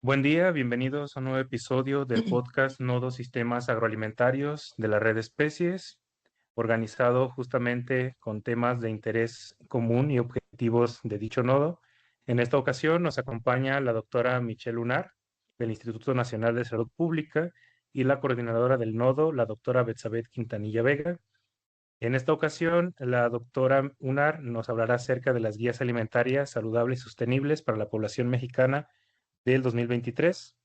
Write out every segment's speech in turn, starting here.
Buen día, bienvenidos a un nuevo episodio del podcast Nodos Sistemas Agroalimentarios de la Red Especies, organizado justamente con temas de interés común y objetivos de dicho nodo. En esta ocasión nos acompaña la doctora Michelle Lunar del Instituto Nacional de Salud Pública y la coordinadora del nodo, la doctora Betsabeth Quintanilla Vega. En esta ocasión, la doctora Unar nos hablará acerca de las guías alimentarias saludables y sostenibles para la población mexicana del 2023.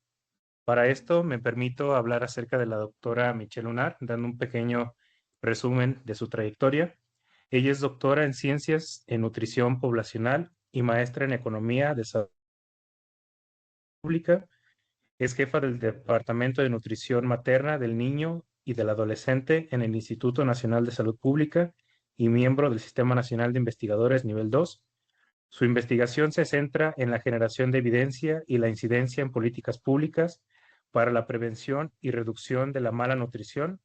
Para esto me permito hablar acerca de la doctora Michelle Lunar, dando un pequeño resumen de su trayectoria. Ella es doctora en Ciencias en Nutrición Poblacional y maestra en Economía de Salud Pública. Es jefa del Departamento de Nutrición Materna del Niño y del Adolescente en el Instituto Nacional de Salud Pública y miembro del Sistema Nacional de Investigadores Nivel 2. Su investigación se centra en la generación de evidencia y la incidencia en políticas públicas para la prevención y reducción de la mala nutrición,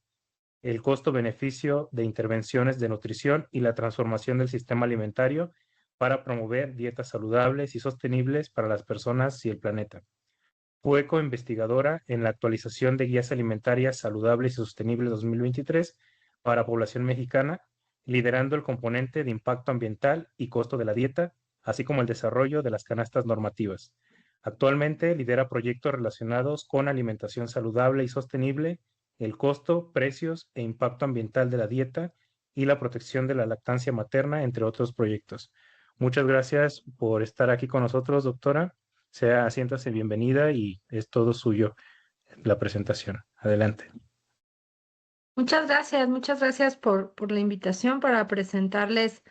el costo-beneficio de intervenciones de nutrición y la transformación del sistema alimentario para promover dietas saludables y sostenibles para las personas y el planeta. Fue co-investigadora en la actualización de guías alimentarias saludables y sostenibles 2023 para población mexicana, liderando el componente de impacto ambiental y costo de la dieta, así como el desarrollo de las canastas normativas. Actualmente lidera proyectos relacionados con alimentación saludable y sostenible, el costo, precios e impacto ambiental de la dieta y la protección de la lactancia materna, entre otros proyectos. Muchas gracias por estar aquí con nosotros, doctora. Siéntase bienvenida y es todo suyo la presentación. Adelante. Muchas gracias por la invitación para presentarles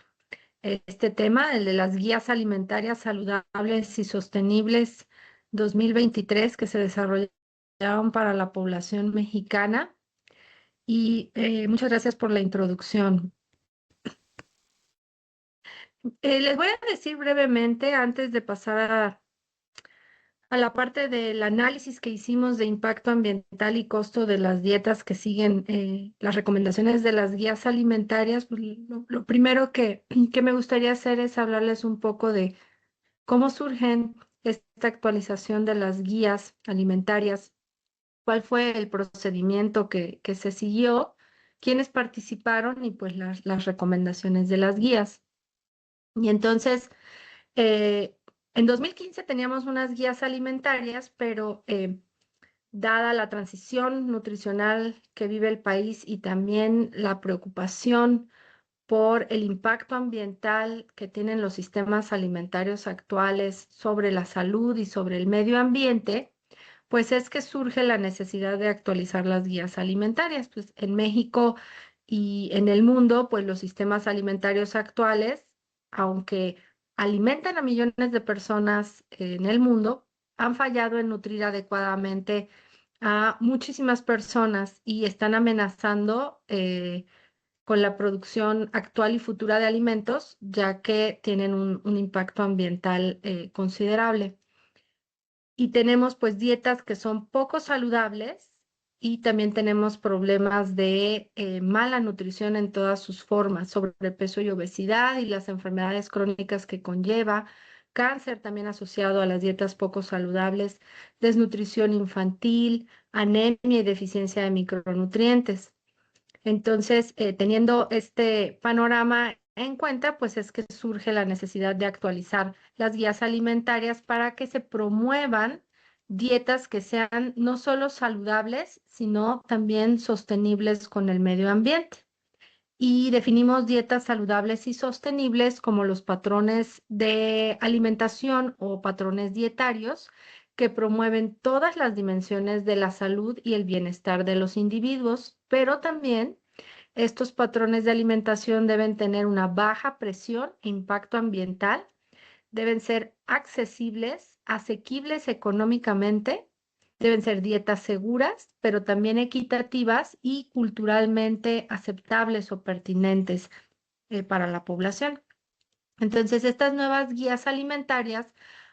este tema, el de las guías alimentarias saludables y sostenibles 2023 que se desarrollaron para la población mexicana. Y muchas gracias por la introducción. Les voy a decir brevemente, antes de pasar a la parte del análisis que hicimos de impacto ambiental y costo de las dietas que siguen las recomendaciones de las guías alimentarias, pues lo primero que me gustaría hacer es hablarles un poco de cómo surgen esta actualización de las guías alimentarias, cuál fue el procedimiento que se siguió, quiénes participaron y pues las recomendaciones de las guías. Y entonces, eh, en 2015 teníamos unas guías alimentarias, pero dada la transición nutricional que vive el país y también la preocupación por el impacto ambiental que tienen los sistemas alimentarios actuales sobre la salud y sobre el medio ambiente, pues es que surge la necesidad de actualizar las guías alimentarias. Pues en México y en el mundo, pues los sistemas alimentarios actuales, aunque alimentan a millones de personas en el mundo, han fallado en nutrir adecuadamente a muchísimas personas y están amenazando con la producción actual y futura de alimentos, ya que tienen un impacto ambiental considerable. Y tenemos pues dietas que son poco saludables y también tenemos problemas de mala nutrición en todas sus formas, sobrepeso y obesidad y las enfermedades crónicas que conlleva, cáncer también asociado a las dietas poco saludables, desnutrición infantil, anemia y deficiencia de micronutrientes. Entonces, teniendo este panorama en cuenta, pues es que surge la necesidad de actualizar las guías alimentarias para que se promuevan dietas que sean no solo saludables, sino también sostenibles con el medio ambiente. Y definimos dietas saludables y sostenibles como los patrones de alimentación o patrones dietarios que promueven todas las dimensiones de la salud y el bienestar de los individuos, pero también estos patrones de alimentación deben tener una baja presión e impacto ambiental, deben ser accesibles, asequibles económicamente, deben ser dietas seguras, pero también equitativas y culturalmente aceptables o pertinentes para la población. Entonces, estas nuevas guías alimentarias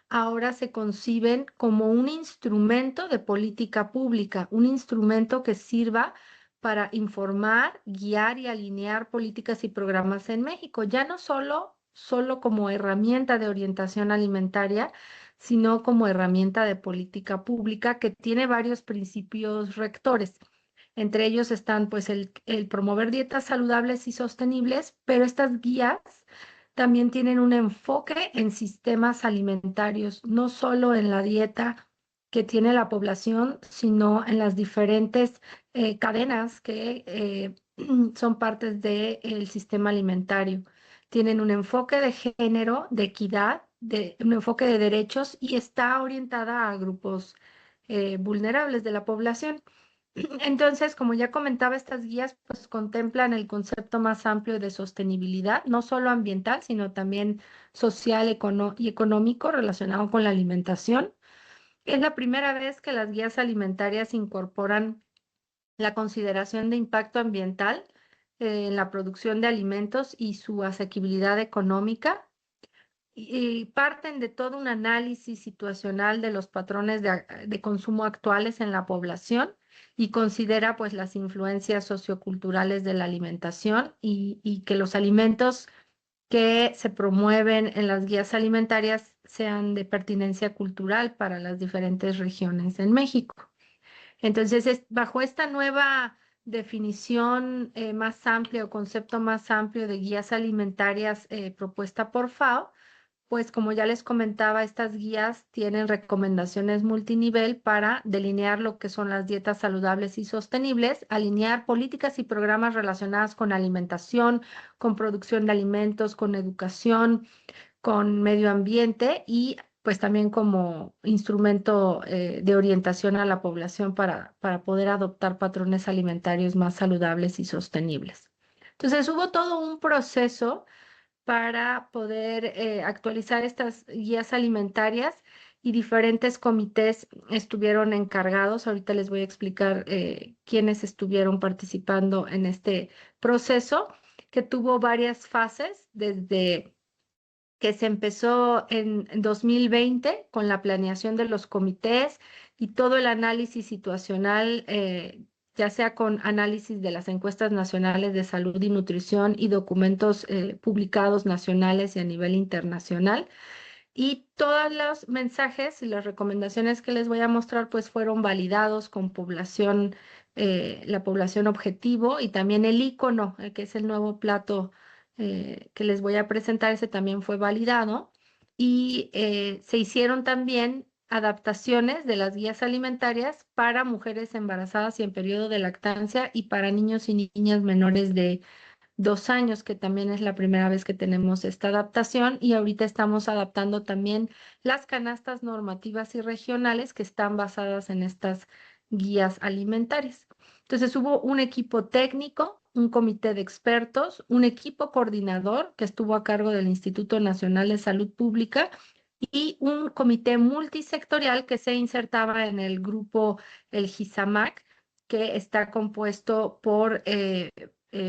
ahora se conciben como un instrumento de política pública, un instrumento que sirva para informar, guiar y alinear políticas y programas en México, ya no solo como herramienta de orientación alimentaria, sino como herramienta de política pública que tiene varios principios rectores. Entre ellos están pues el promover dietas saludables y sostenibles, pero estas guías también tienen un enfoque en sistemas alimentarios, no solo en la dieta que tiene la población, sino en las diferentes cadenas que son partes del sistema alimentario. Tienen un enfoque de género, de equidad, un enfoque de derechos y está orientada a grupos vulnerables de la población. Entonces, como ya comentaba, estas guías pues contemplan el concepto más amplio de sostenibilidad, no solo ambiental, sino también social y económico relacionado con la alimentación. Es la primera vez que las guías alimentarias incorporan la consideración de impacto ambiental en la producción de alimentos y su asequibilidad económica y parten de todo un análisis situacional de los patrones de consumo actuales en la población y considera pues las influencias socioculturales de la alimentación y que los alimentos que se promueven en las guías alimentarias sean de pertinencia cultural para las diferentes regiones en México. Entonces, bajo esta nueva definición más amplia o concepto más amplio de guías alimentarias propuesta por FAO, pues como ya les comentaba, estas guías tienen recomendaciones multinivel para delinear lo que son las dietas saludables y sostenibles, alinear políticas y programas relacionadas con alimentación, con producción de alimentos, con educación, con medio ambiente y pues también como instrumento de orientación a la población para poder adoptar patrones alimentarios más saludables y sostenibles. Entonces hubo todo un proceso para poder actualizar estas guías alimentarias y diferentes comités estuvieron encargados. Ahorita les voy a explicar quiénes estuvieron participando en este proceso, que tuvo varias fases desde que se empezó en 2020 con la planeación de los comités y todo el análisis situacional, ya sea con análisis de las encuestas nacionales de salud y nutrición y documentos publicados nacionales y a nivel internacional. Y todos los mensajes y las recomendaciones que les voy a mostrar pues fueron validados con población, la población objetivo y también el icono, que es el nuevo plato que les voy a presentar, ese también fue validado. Y se hicieron también adaptaciones de las guías alimentarias para mujeres embarazadas y en periodo de lactancia y para niños y niñas menores de 2 años, que también es la primera vez que tenemos esta adaptación y ahorita estamos adaptando también las canastas normativas y regionales que están basadas en estas guías alimentarias. Entonces hubo un equipo técnico, un comité de expertos, un equipo coordinador que estuvo a cargo del Instituto Nacional de Salud Pública y un comité multisectorial que se insertaba en el grupo, el GISAMAC, que está compuesto por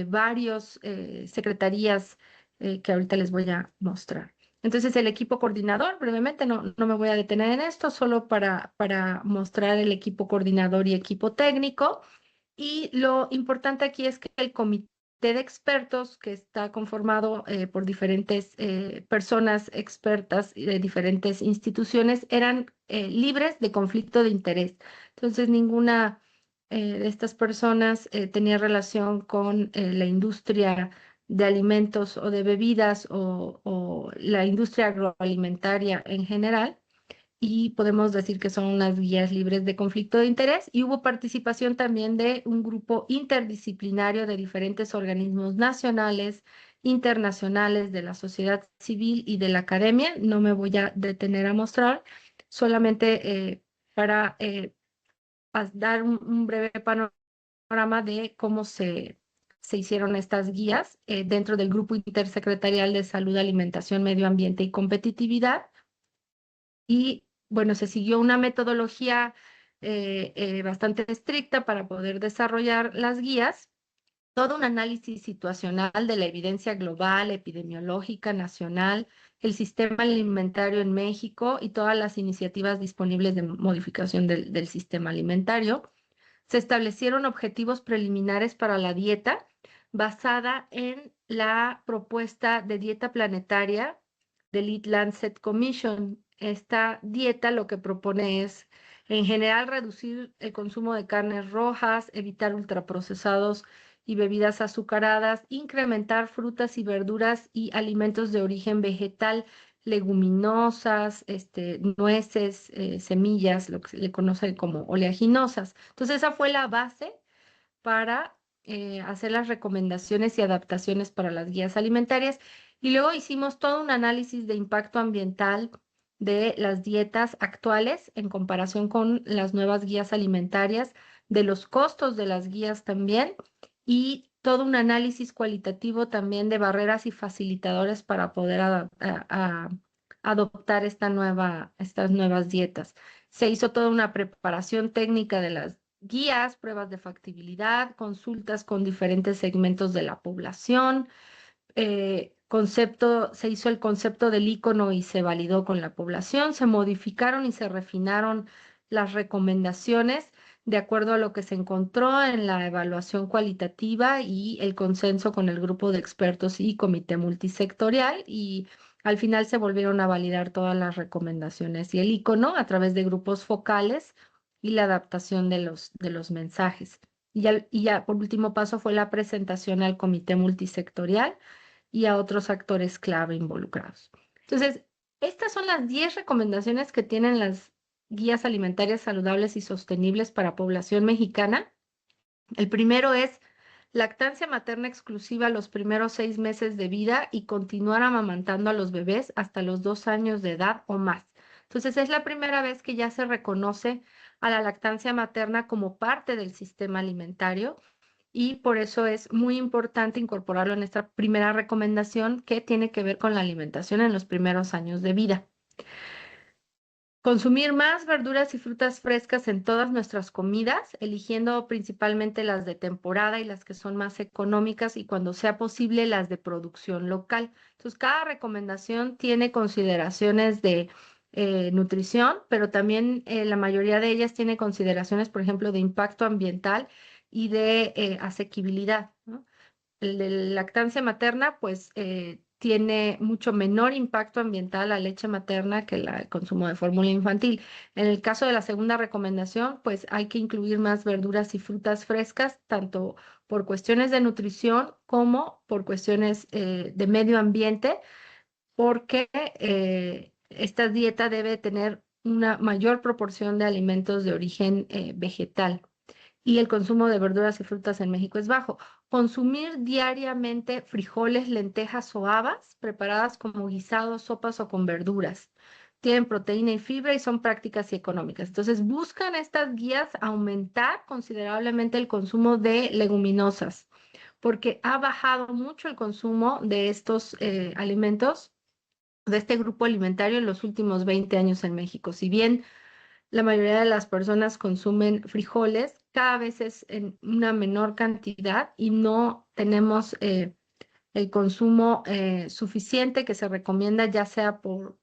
varios secretarías que ahorita les voy a mostrar. Entonces, el equipo coordinador, brevemente, no me voy a detener en esto, solo para mostrar el equipo coordinador y equipo técnico. Y lo importante aquí es que el comité de expertos, que está conformado por diferentes personas expertas de diferentes instituciones, eran libres de conflicto de interés. Entonces, ninguna de estas personas tenía relación con la industria de alimentos o de bebidas o la industria agroalimentaria en general y podemos decir que son unas guías libres de conflicto de interés y hubo participación también de un grupo interdisciplinario de diferentes organismos nacionales, internacionales, de la sociedad civil y de la academia. No me voy a detener a mostrar, solamente para dar un breve panorama de cómo se hicieron estas guías dentro del Grupo Intersecretarial de Salud, Alimentación, Medio Ambiente y Competitividad. Y bueno, se siguió una metodología bastante estricta para poder desarrollar las guías, todo un análisis situacional de la evidencia global, epidemiológica, nacional, el sistema alimentario en México y todas las iniciativas disponibles de modificación del sistema alimentario. Se establecieron objetivos preliminares para la dieta basada en la propuesta de dieta planetaria del Eat Lancet Commission esta dieta lo que propone es, en general, reducir el consumo de carnes rojas, evitar ultraprocesados y bebidas azucaradas, incrementar frutas y verduras y alimentos de origen vegetal, leguminosas, nueces, semillas, lo que se le conoce como oleaginosas. Entonces, esa fue la base para hacer las recomendaciones y adaptaciones para las guías alimentarias. Y luego hicimos todo un análisis de impacto ambiental de las dietas actuales en comparación con las nuevas guías alimentarias, de los costos de las guías también, y todo un análisis cualitativo también de barreras y facilitadores para poder adoptar estas nuevas dietas. Se hizo toda una preparación técnica de las guías, pruebas de factibilidad, consultas con diferentes segmentos de la población, se hizo el concepto del icono y se validó con la población, se modificaron y se refinaron las recomendaciones de acuerdo a lo que se encontró en la evaluación cualitativa y el consenso con el grupo de expertos y comité multisectorial, y al final se volvieron a validar todas las recomendaciones y el icono a través de grupos focales y la adaptación de los mensajes. Y ya por último paso fue la presentación al comité multisectorial y a otros actores clave involucrados. Entonces, estas son las 10 recomendaciones que tienen las guías alimentarias saludables y sostenibles para población mexicana. El primero es lactancia materna exclusiva los primeros 6 meses de vida y continuar amamantando a los bebés hasta los 2 años de edad o más. Entonces, es la primera vez que ya se reconoce a la lactancia materna como parte del sistema alimentario, y por eso es muy importante incorporarlo en esta primera recomendación que tiene que ver con la alimentación en los primeros años de vida. Consumir más verduras y frutas frescas en todas nuestras comidas, eligiendo principalmente las de temporada y las que son más económicas, y cuando sea posible las de producción local. Entonces, cada recomendación tiene consideraciones de nutrición, pero también la mayoría de ellas tiene consideraciones, por ejemplo, de impacto ambiental y de asequibilidad, ¿no? El de lactancia materna, pues tiene mucho menor impacto ambiental la leche materna que el consumo de fórmula infantil. En el caso de la segunda recomendación, pues hay que incluir más verduras y frutas frescas, tanto por cuestiones de nutrición como por cuestiones de medio ambiente, porque esta dieta debe tener una mayor proporción de alimentos de origen vegetal, y el consumo de verduras y frutas en México es bajo. Consumir diariamente frijoles, lentejas o habas preparadas como guisados, sopas o con verduras. Tienen proteína y fibra y son prácticas y económicas. Entonces, buscan estas guías aumentar considerablemente el consumo de leguminosas, porque ha bajado mucho el consumo de estos alimentos, de este grupo alimentario en los últimos 20 años en México. Si bien la mayoría de las personas consumen frijoles, cada vez es en una menor cantidad y no tenemos el consumo suficiente que se recomienda, ya sea por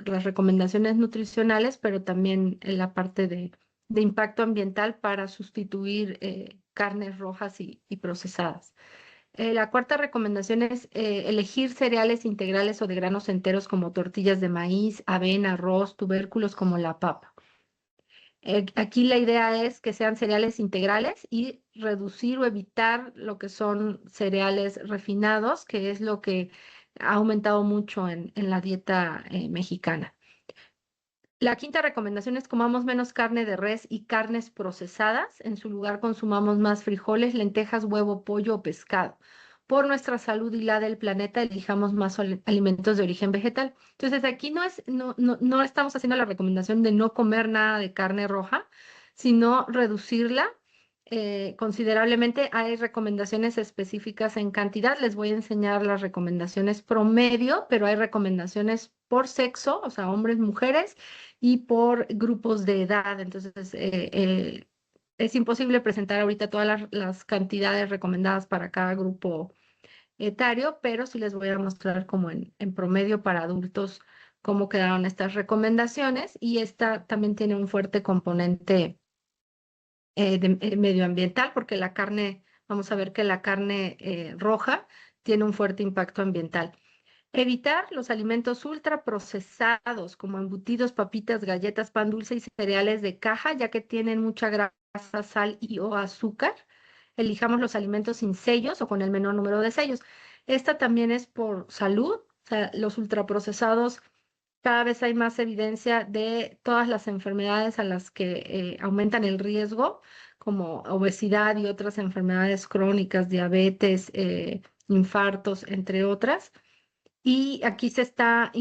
las recomendaciones nutricionales, pero también en la parte de impacto ambiental para sustituir carnes rojas y procesadas. La cuarta recomendación es elegir cereales integrales o de granos enteros como tortillas de maíz, avena, arroz, tubérculos como la papa. Aquí la idea es que sean cereales integrales y reducir o evitar lo que son cereales refinados, que es lo que ha aumentado mucho en la dieta mexicana. La quinta recomendación es comamos menos carne de res y carnes procesadas. En su lugar consumamos más frijoles, lentejas, huevo, pollo o pescado. Por nuestra salud y la del planeta, elijamos más alimentos de origen vegetal. Entonces, aquí no estamos haciendo la recomendación de no comer nada de carne roja, sino reducirla considerablemente. Hay recomendaciones específicas en cantidad. Les voy a enseñar las recomendaciones promedio, pero hay recomendaciones por sexo, o sea, hombres, mujeres, y por grupos de edad. Entonces, es imposible presentar ahorita todas las cantidades recomendadas para cada grupo etario, pero sí les voy a mostrar como en promedio para adultos cómo quedaron estas recomendaciones, y esta también tiene un fuerte componente medioambiental, porque la carne, vamos a ver que la carne roja tiene un fuerte impacto ambiental. Evitar los alimentos ultraprocesados como embutidos, papitas, galletas, pan dulce y cereales de caja, ya que tienen mucha grasa, sal y o azúcar. Elijamos los alimentos sin sellos o con el menor número de sellos. Esta también es por salud. O sea, los ultraprocesados, cada vez hay más evidencia de todas las enfermedades a las que aumentan el riesgo, como obesidad y otras enfermedades crónicas, diabetes, infartos, entre otras. Y aquí se está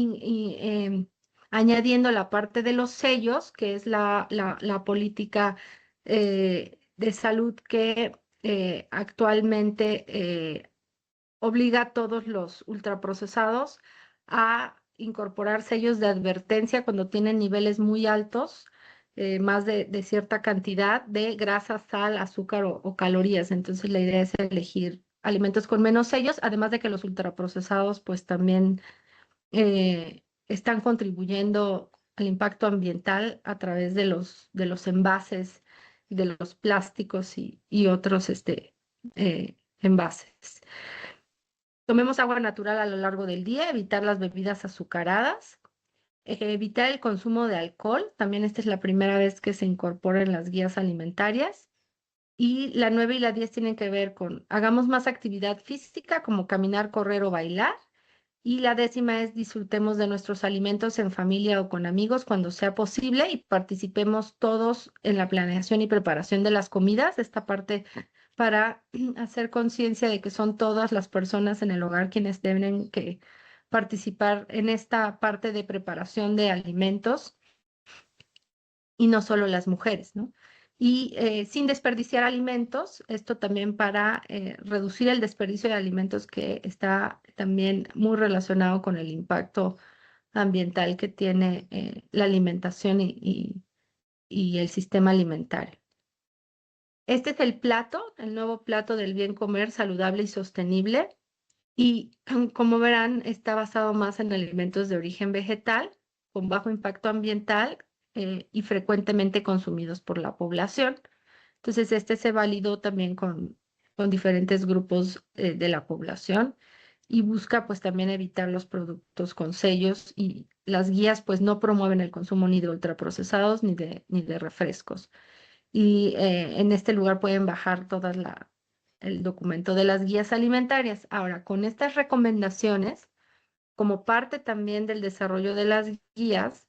añadiendo la parte de los sellos, que es la política de salud que actualmente obliga a todos los ultraprocesados a incorporar sellos de advertencia cuando tienen niveles muy altos, más de cierta cantidad de grasa, sal, azúcar o calorías. Entonces la idea es elegir alimentos con menos sellos, además de que los ultraprocesados pues también están contribuyendo al impacto ambiental a través de los envases, de los plásticos y otros envases. Tomemos agua natural a lo largo del día, evitar las bebidas azucaradas, evitar el consumo de alcohol. También esta es la primera vez que se incorpora en las guías alimentarias. Y la 9 y la 10 tienen que ver con hagamos más actividad física como caminar, correr o bailar. Y la 10ª es disfrutemos de nuestros alimentos en familia o con amigos cuando sea posible y participemos todos en la planeación y preparación de las comidas. Esta parte para hacer conciencia de que son todas las personas en el hogar quienes deben que participar en esta parte de preparación de alimentos y no solo las mujeres, ¿no? Y sin desperdiciar alimentos, esto también para reducir el desperdicio de alimentos que está también muy relacionado con el impacto ambiental que tiene la alimentación y el sistema alimentario. Este es el plato, el nuevo plato del bien comer saludable y sostenible. Y como verán, está basado más en alimentos de origen vegetal, con bajo impacto ambiental y frecuentemente consumidos por la población. Entonces, este se validó también con diferentes grupos de la población y busca pues también evitar los productos con sellos y las guías pues no promueven el consumo ni de ultraprocesados ni de refrescos. Y en este lugar pueden bajar el documento de las guías alimentarias. Ahora, con estas recomendaciones, como parte también del desarrollo de las guías,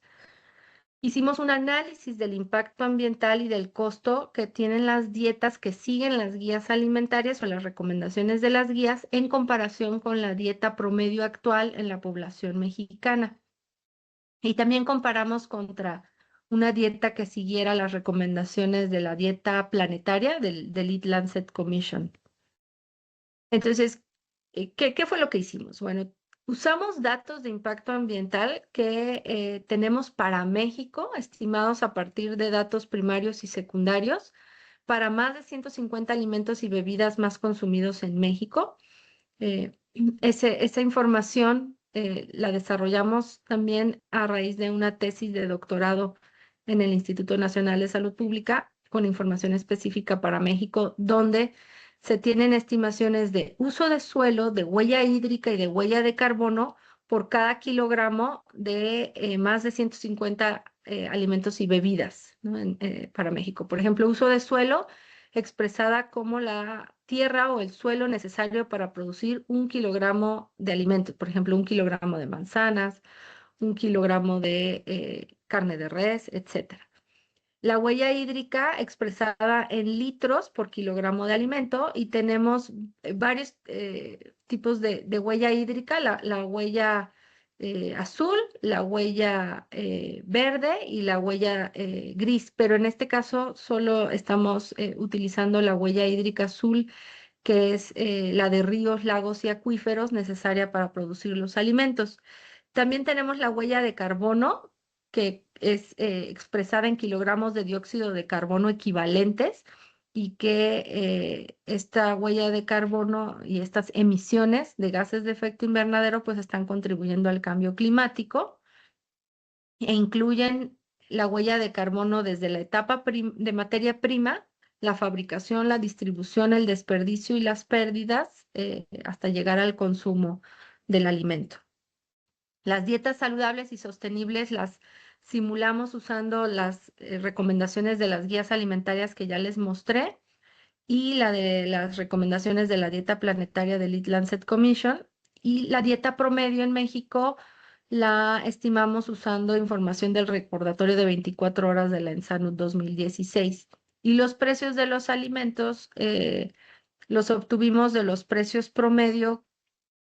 hicimos un análisis del impacto ambiental y del costo que tienen las dietas que siguen las guías alimentarias o las recomendaciones de las guías en comparación con la dieta promedio actual en la población mexicana. Y también comparamos contra una dieta que siguiera las recomendaciones de la dieta planetaria del Eat Lancet Commission. Entonces, ¿qué fue lo que hicimos? Bueno, usamos datos de impacto ambiental que tenemos para México, estimados a partir de datos primarios y secundarios, para más de 150 alimentos y bebidas más consumidos en México. Esa información la desarrollamos también a raíz de una tesis de doctorado en el Instituto Nacional de Salud Pública con información específica para México, donde se tienen estimaciones de uso de suelo, de huella hídrica y de huella de carbono por cada kilogramo de más de 150 alimentos y bebidas, ¿no? Para México. Por ejemplo, uso de suelo expresada como la tierra o el suelo necesario para producir 1 kilogramo de alimentos, por ejemplo, 1 kilogramo de manzanas, 1 kilogramo de carne de res, etcétera. La huella hídrica expresada en litros por kilogramo de alimento y tenemos varios tipos de huella hídrica, la huella azul, la huella verde y la huella gris, pero en este caso solo estamos utilizando la huella hídrica azul, que es la de ríos, lagos y acuíferos necesaria para producir los alimentos. También tenemos la huella de carbono, que es expresada en kilogramos de dióxido de carbono equivalentes y que esta huella de carbono y estas emisiones de gases de efecto invernadero pues están contribuyendo al cambio climático e incluyen la huella de carbono desde la etapa de materia prima, la fabricación, la distribución, el desperdicio y las pérdidas hasta llegar al consumo del alimento. Las dietas saludables y sostenibles las simulamos usando las recomendaciones de las guías alimentarias que ya les mostré y la de las recomendaciones de la dieta planetaria del Eat Lancet Commission. Y la dieta promedio en México la estimamos usando información del recordatorio de 24 horas de la ENSANUD 2016. Y los precios de los alimentos los obtuvimos de los precios promedio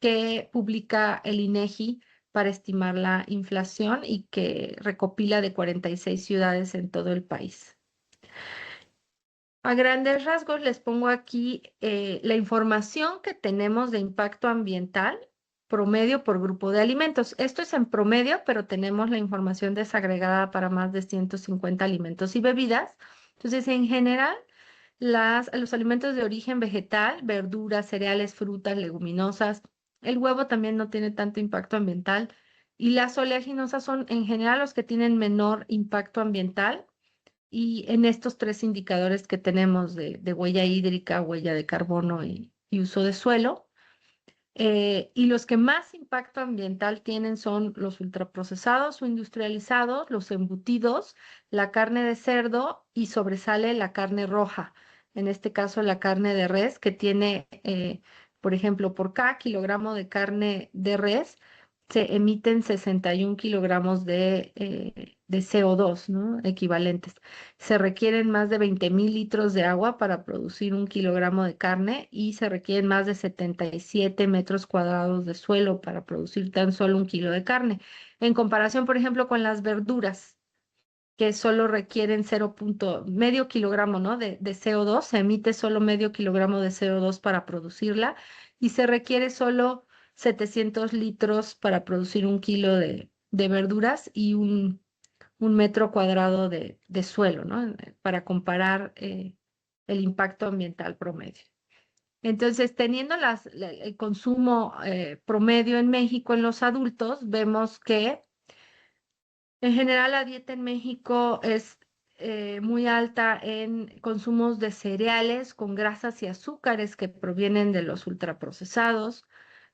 que publica el INEGI para estimar la inflación y que recopila de 46 ciudades en todo el país. A grandes rasgos les pongo aquí la información que tenemos de impacto ambiental promedio por grupo de alimentos. Esto es en promedio, pero tenemos la información desagregada para más de 150 alimentos y bebidas. Entonces, en general, los alimentos de origen vegetal, verduras, cereales, frutas, leguminosas, el huevo también no tiene tanto impacto ambiental y las oleaginosas son en general los que tienen menor impacto ambiental. Y en estos tres indicadores que tenemos de huella hídrica, huella de carbono y uso de suelo, y los que más impacto ambiental tienen son los ultraprocesados o industrializados, los embutidos, la carne de cerdo y sobresale la carne roja. En este caso, la carne de res, que tiene, por ejemplo, por cada kilogramo de carne de res, se emiten 61 kilogramos de CO2, ¿no? Equivalentes. Se requieren más de 20,000 litros de agua para producir un kilogramo de carne y se requieren más de 77 metros cuadrados de suelo para producir tan solo un kilo de carne. En comparación, por ejemplo, con las verduras, que solo requieren medio kilogramo, ¿no? de CO2, se emite solo medio kilogramo de CO2 para producirla y se requiere solo 700 litros para producir un kilo de verduras y un metro cuadrado de suelo, ¿no? Para comparar el impacto ambiental promedio. Entonces, teniendo el consumo promedio en México en los adultos, vemos que en general la dieta en México es muy alta en consumos de cereales con grasas y azúcares que provienen de los ultraprocesados.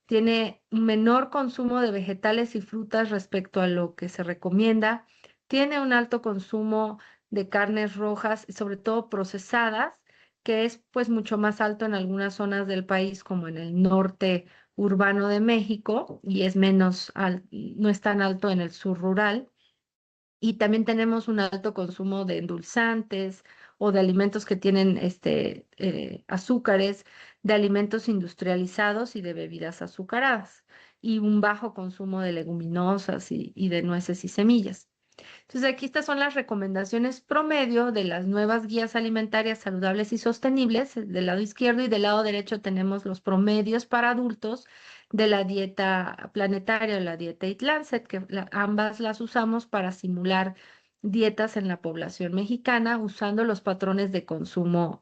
Tiene un menor consumo de vegetales y frutas respecto a lo que se recomienda. Tiene un alto consumo de carnes rojas y sobre todo procesadas, que es pues mucho más alto en algunas zonas del país, como en el norte urbano de México, y es no es tan alto en el sur rural. Y también tenemos un alto consumo de endulzantes o de alimentos que tienen azúcares, de alimentos industrializados y de bebidas azucaradas, y un bajo consumo de leguminosas y de nueces y semillas. Entonces, aquí estas son las recomendaciones promedio de las nuevas guías alimentarias saludables y sostenibles. Del lado izquierdo y del lado derecho tenemos los promedios para adultos de la dieta planetaria o la dieta Eat Lancet, que ambas las usamos para simular dietas en la población mexicana usando los patrones de consumo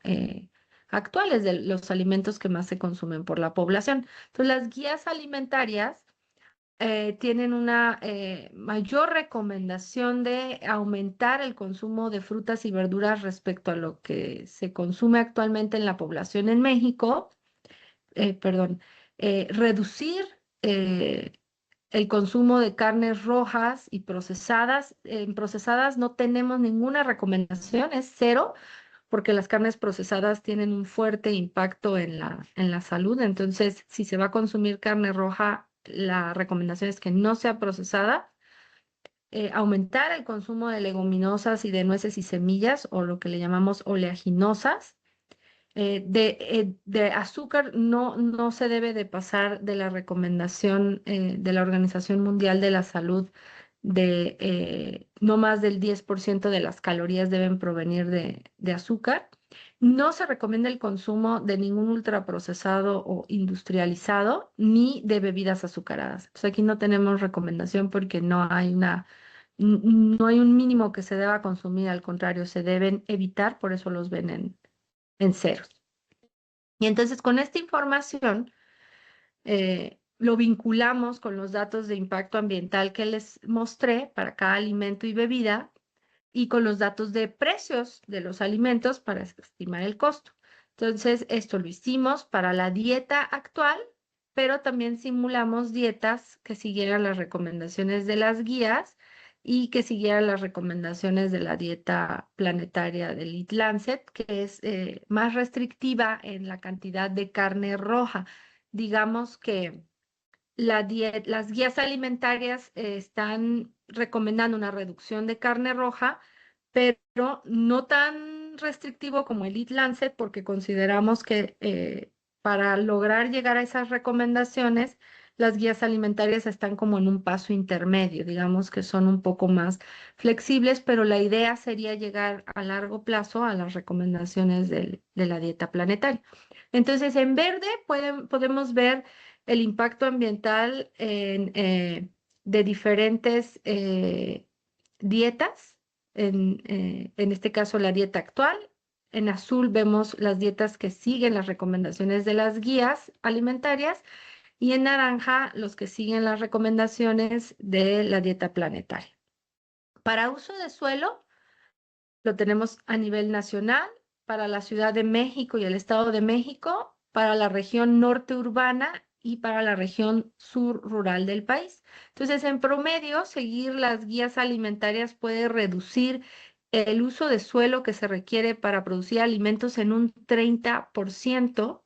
actuales de los alimentos que más se consumen por la población. Entonces, las guías alimentarias tienen una mayor recomendación de aumentar el consumo de frutas y verduras respecto a lo que se consume actualmente en la población en México. Perdón, reducir eh, el consumo de carnes rojas y procesadas. En procesadas no tenemos ninguna recomendación, es cero, porque las carnes procesadas tienen un fuerte impacto en la salud. Entonces, si se va a consumir carne roja, la recomendación es que no sea procesada. Aumentar el consumo de leguminosas y de nueces y semillas, o lo que le llamamos oleaginosas. De azúcar no se debe de pasar de la recomendación de la Organización Mundial de la Salud de no más del 10% de las calorías deben provenir de azúcar. No se recomienda el consumo de ningún ultraprocesado o industrializado ni de bebidas azucaradas. Entonces aquí no tenemos recomendación porque no hay un mínimo que se deba consumir, al contrario, se deben evitar, por eso los ven en ceros. Y entonces con esta información lo vinculamos con los datos de impacto ambiental que les mostré para cada alimento y bebida y con los datos de precios de los alimentos para estimar el costo. Entonces, esto lo hicimos para la dieta actual pero también simulamos dietas que siguieran las recomendaciones de las guías y que siguieran las recomendaciones de la dieta planetaria del Eat Lancet, que es más restrictiva en la cantidad de carne roja. Digamos que las guías alimentarias están recomendando una reducción de carne roja, pero no tan restrictivo como el Eat Lancet, porque consideramos que para lograr llegar a esas recomendaciones, las guías alimentarias están como en un paso intermedio, digamos que son un poco más flexibles, pero la idea sería llegar a largo plazo a las recomendaciones de la dieta planetaria. Entonces, en verde podemos ver el impacto ambiental de diferentes dietas, en este caso la dieta actual. En azul vemos las dietas que siguen las recomendaciones de las guías alimentarias y en naranja los que siguen las recomendaciones de la dieta planetaria. Para uso de suelo, lo tenemos a nivel nacional, para la Ciudad de México y el Estado de México, para la región norte urbana y para la región sur rural del país. Entonces, en promedio, seguir las guías alimentarias puede reducir el uso de suelo que se requiere para producir alimentos en un 30%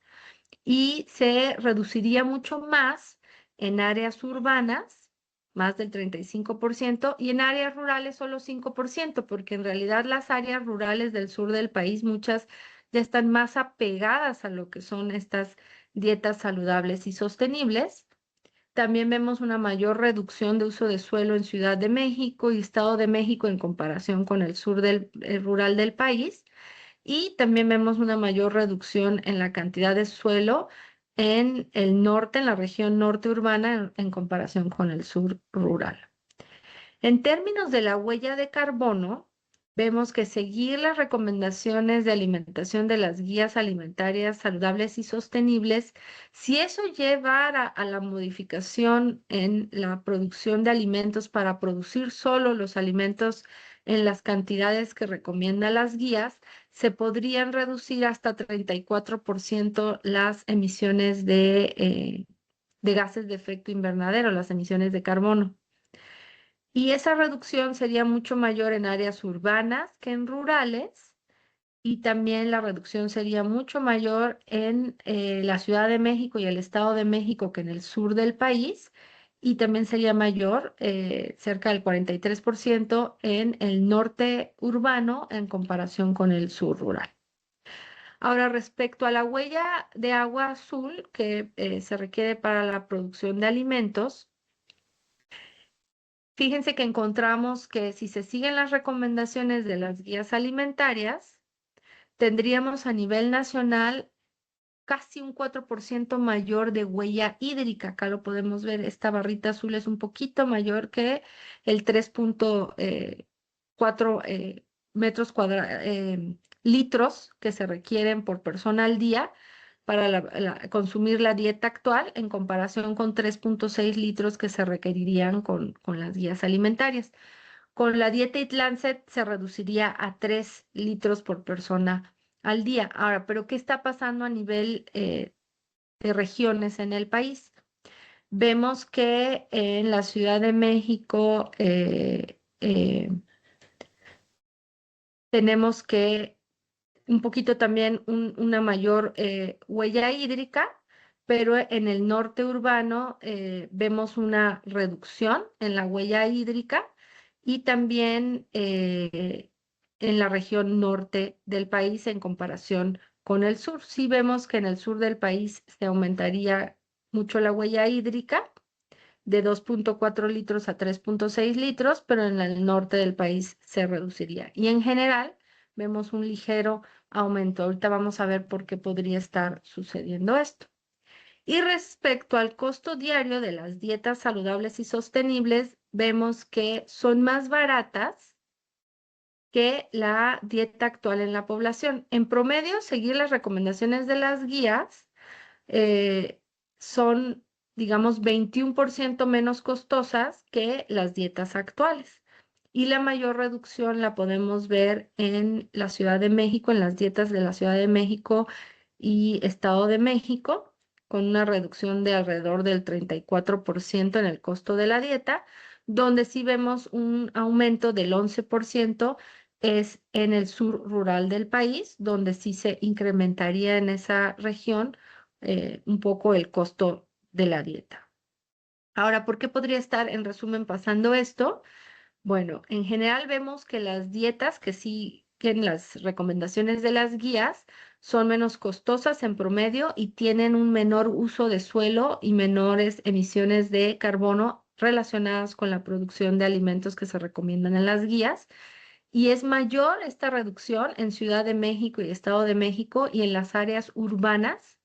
y se reduciría mucho más en áreas urbanas, más del 35%, y en áreas rurales solo 5%, porque en realidad las áreas rurales del sur del país, muchas ya están más apegadas a lo que son estas dietas saludables y sostenibles. También vemos una mayor reducción de uso de suelo en Ciudad de México y Estado de México en comparación con el sur rural del país. Y también vemos una mayor reducción en la cantidad de suelo en el norte, en la región norte urbana, en comparación con el sur rural. En términos de la huella de carbono, vemos que seguir las recomendaciones de alimentación de las guías alimentarias saludables y sostenibles, si eso llevara a la modificación en la producción de alimentos para producir solo los alimentos en las cantidades que recomiendan las guías, se podrían reducir hasta 34% las emisiones de gases de efecto invernadero, las emisiones de carbono. Y esa reducción sería mucho mayor en áreas urbanas que en rurales, y también la reducción sería mucho mayor en la Ciudad de México y el Estado de México que en el sur del país, y también sería mayor, cerca del 43%, en el norte urbano en comparación con el sur rural. Ahora, respecto a la huella de agua azul que se requiere para la producción de alimentos, fíjense que encontramos que si se siguen las recomendaciones de las guías alimentarias, tendríamos a nivel nacional casi un 4% mayor de huella hídrica. Acá lo podemos ver, esta barrita azul es un poquito mayor que el 3.4 litros que se requieren por persona al día para consumir la dieta actual en comparación con 3.6 litros que se requerirían con las guías alimentarias. Con la dieta Eat Lancet se reduciría a 3 litros por persona al día. Ahora, ¿pero qué está pasando a nivel de regiones en el país? Vemos que en la Ciudad de México tenemos que un poquito también una mayor huella hídrica, pero en el norte urbano vemos una reducción en la huella hídrica y también en la región norte del país en comparación con el sur. Sí vemos que en el sur del país se aumentaría mucho la huella hídrica de 2.4 litros a 3.6 litros, pero en el norte del país se reduciría. Y en general vemos un ligero aumento. Ahorita vamos a ver por qué podría estar sucediendo esto. Y respecto al costo diario de las dietas saludables y sostenibles, vemos que son más baratas que la dieta actual en la población. En promedio, seguir las recomendaciones de las guías son, digamos, 21% menos costosas que las dietas actuales. Y la mayor reducción la podemos ver en la Ciudad de México, en las dietas de la Ciudad de México y Estado de México, con una reducción de alrededor del 34% en el costo de la dieta, donde sí vemos un aumento del 11% es en el sur rural del país, donde sí se incrementaría en esa región un poco el costo de la dieta. Ahora, ¿por qué podría estar en resumen pasando esto? Bueno, en general vemos que las dietas que siguen las recomendaciones de las guías son menos costosas en promedio y tienen un menor uso de suelo y menores emisiones de carbono relacionadas con la producción de alimentos que se recomiendan en las guías. Y es mayor esta reducción en Ciudad de México y Estado de México y en las áreas urbanas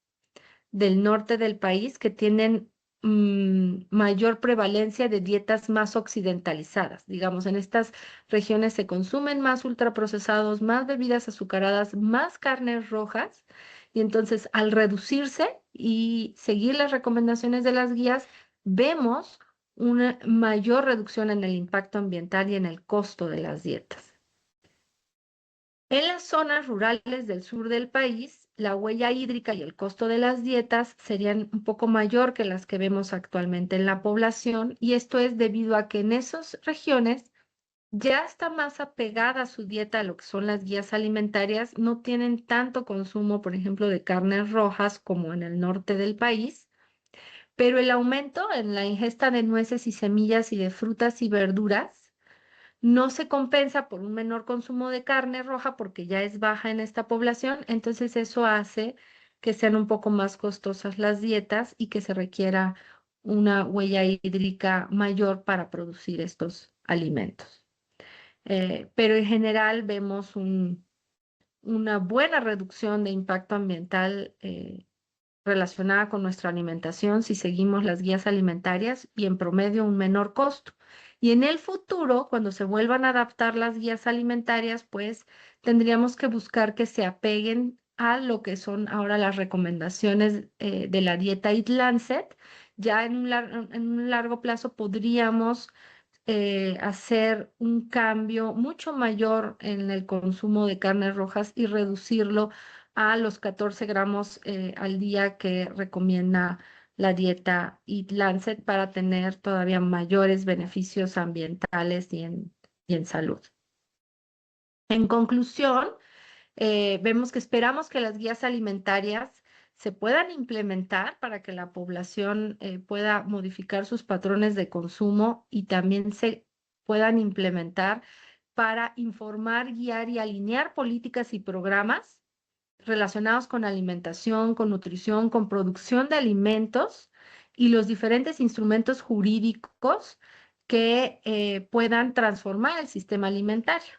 del norte del país que tienen mayor prevalencia de dietas más occidentalizadas. Digamos, en estas regiones se consumen más ultraprocesados, más bebidas azucaradas, más carnes rojas, y entonces al reducirse y seguir las recomendaciones de las guías, vemos una mayor reducción en el impacto ambiental y en el costo de las dietas. En las zonas rurales del sur del país, la huella hídrica y el costo de las dietas serían un poco mayor que las que vemos actualmente en la población, y esto es debido a que en esas regiones ya está más apegada su dieta a lo que son las guías alimentarias, no tienen tanto consumo, por ejemplo, de carnes rojas como en el norte del país, pero el aumento en la ingesta de nueces y semillas y de frutas y verduras no se compensa por un menor consumo de carne roja porque ya es baja en esta población, entonces eso hace que sean un poco más costosas las dietas y que se requiera una huella hídrica mayor para producir estos alimentos. Pero en general vemos una buena reducción de impacto ambiental relacionada con nuestra alimentación si seguimos las guías alimentarias y en promedio un menor costo. Y en el futuro, cuando se vuelvan a adaptar las guías alimentarias, pues tendríamos que buscar que se apeguen a lo que son ahora las recomendaciones de la dieta Eat Lancet. Ya en un largo plazo podríamos hacer un cambio mucho mayor en el consumo de carnes rojas y reducirlo a los 14 gramos al día que recomienda la dieta Eat Lancet para tener todavía mayores beneficios ambientales y en salud. En conclusión, vemos que esperamos que las guías alimentarias se puedan implementar para que la población pueda modificar sus patrones de consumo y también se puedan implementar para informar, guiar y alinear políticas y programas relacionados con alimentación, con nutrición, con producción de alimentos y los diferentes instrumentos jurídicos que puedan transformar el sistema alimentario.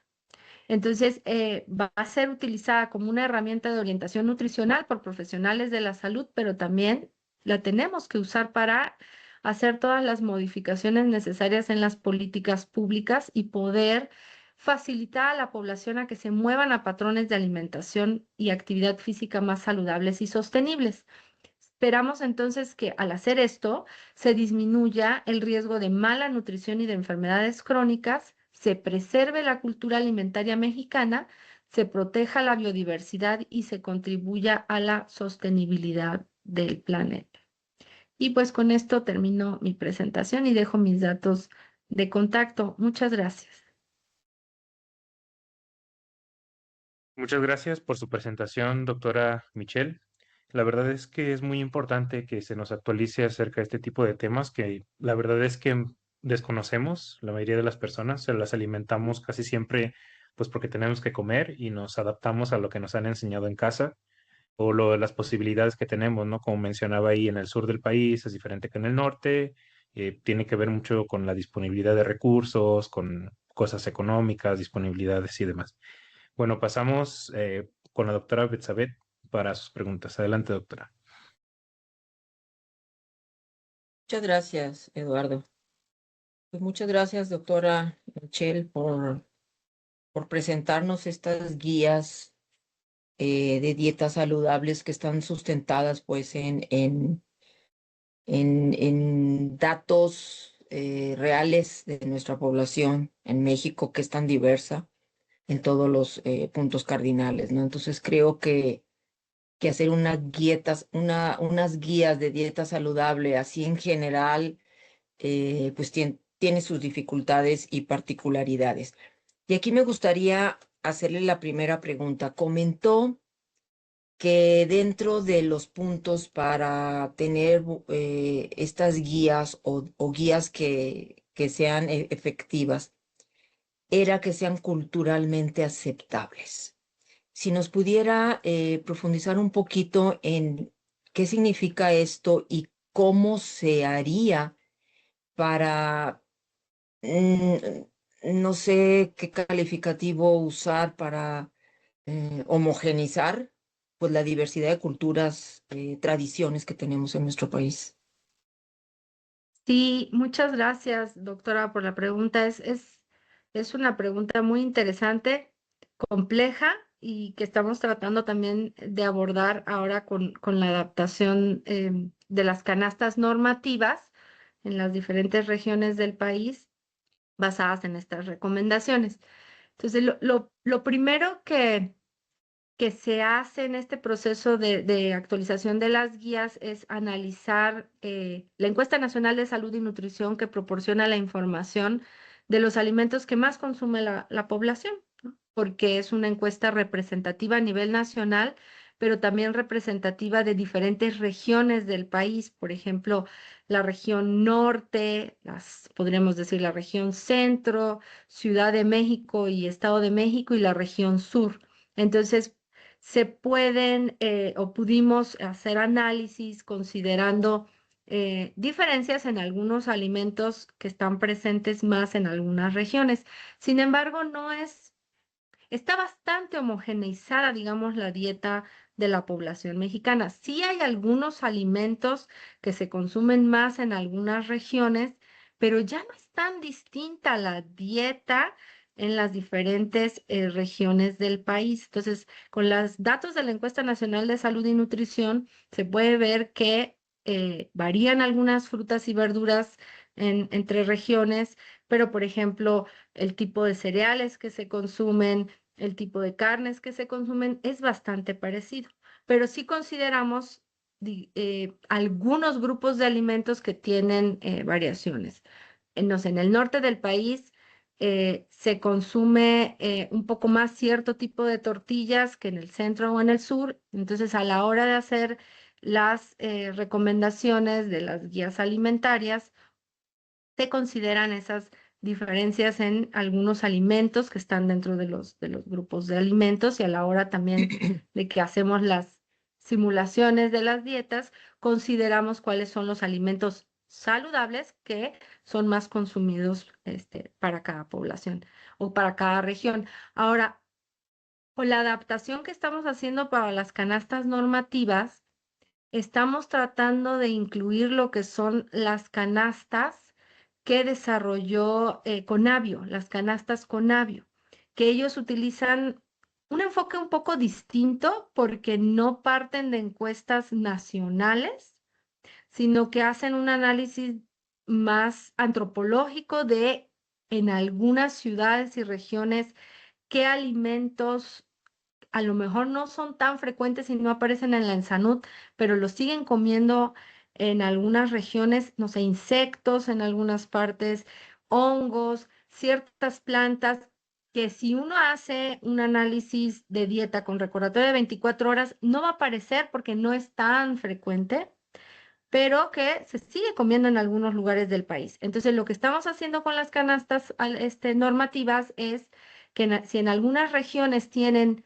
Entonces, va a ser utilizada como una herramienta de orientación nutricional por profesionales de la salud, pero también la tenemos que usar para hacer todas las modificaciones necesarias en las políticas públicas y poder facilitar a la población a que se muevan a patrones de alimentación y actividad física más saludables y sostenibles. Esperamos entonces que al hacer esto se disminuya el riesgo de mala nutrición y de enfermedades crónicas, se preserve la cultura alimentaria mexicana, se proteja la biodiversidad y se contribuya a la sostenibilidad del planeta. Y pues con esto termino mi presentación y dejo mis datos de contacto. Muchas gracias. Muchas gracias por su presentación, doctora Michelle. La verdad es que es muy importante que se nos actualice acerca de este tipo de temas que la verdad es que desconocemos, la mayoría de las personas, se las alimentamos casi siempre pues porque tenemos que comer y nos adaptamos a lo que nos han enseñado en casa o las posibilidades que tenemos, ¿no? Como mencionaba ahí en el sur del país es diferente que en el norte, tiene que ver mucho con la disponibilidad de recursos, con cosas económicas, disponibilidades y demás. Bueno, pasamos con la doctora Betsabé para sus preguntas. Adelante, doctora. Muchas gracias, Eduardo. Pues muchas gracias, doctora Michelle, por presentarnos estas guías de dietas saludables que están sustentadas pues en datos reales de nuestra población en México, que es tan diversa en todos los puntos cardinales, ¿no? Entonces creo que que hacer unas guías de dieta saludable, así en general, pues tiene sus dificultades y particularidades. Y aquí me gustaría hacerle la primera pregunta. Comentó que dentro de los puntos para tener estas guías o guías que sean efectivas, era que sean culturalmente aceptables. Si nos pudiera profundizar un poquito en qué significa esto y cómo se haría para, mm, no sé qué calificativo usar para homogeneizar pues la diversidad de culturas, tradiciones que tenemos en nuestro país. Sí, muchas gracias, doctora, por la pregunta. Es una pregunta muy interesante, compleja y que estamos tratando también de abordar ahora con la adaptación de las canastas normativas en las diferentes regiones del país basadas en estas recomendaciones. Entonces, lo primero que se hace en este proceso de actualización de las guías es analizar la encuesta nacional de salud y nutrición que proporciona la información de los alimentos que más consume la población, ¿no? Porque es una encuesta representativa a nivel nacional, pero también representativa de diferentes regiones del país. Por ejemplo, la región norte, podríamos decir la región centro, Ciudad de México y Estado de México y la región sur. Entonces, se pueden o pudimos hacer análisis considerando diferencias en algunos alimentos que están presentes más en algunas regiones. Sin embargo, está bastante homogeneizada, digamos, la dieta de la población mexicana. Sí hay algunos alimentos que se consumen más en algunas regiones, pero ya no es tan distinta la dieta en las diferentes regiones del país. Entonces, con los datos de la Encuesta Nacional de Salud y Nutrición, se puede ver que varían algunas frutas y verduras entre regiones, pero, por ejemplo, el tipo de cereales que se consumen, el tipo de carnes que se consumen es bastante parecido, pero sí consideramos algunos grupos de alimentos que tienen variaciones. No sé, en el norte del país se consume un poco más cierto tipo de tortillas que en el centro o en el sur, entonces a la hora de hacer las recomendaciones de las guías alimentarias, se consideran esas diferencias en algunos alimentos que están dentro de los grupos de alimentos y a la hora también de que hacemos las simulaciones de las dietas, consideramos cuáles son los alimentos saludables que son más consumidos para cada población o para cada región. Ahora, con la adaptación que estamos haciendo para las canastas normativas, estamos tratando de incluir lo que son las canastas que desarrolló Conavio, las canastas Conavio, que ellos utilizan un enfoque un poco distinto porque no parten de encuestas nacionales, sino que hacen un análisis más antropológico de en algunas ciudades y regiones qué alimentos a lo mejor no son tan frecuentes y no aparecen en la ENSANUD, pero los siguen comiendo en algunas regiones, no sé, insectos en algunas partes, hongos, ciertas plantas, que si uno hace un análisis de dieta con recordatorio de 24 horas, no va a aparecer porque no es tan frecuente, pero que se sigue comiendo en algunos lugares del país. Entonces, lo que estamos haciendo con las canastas normativas es que si en algunas regiones tienen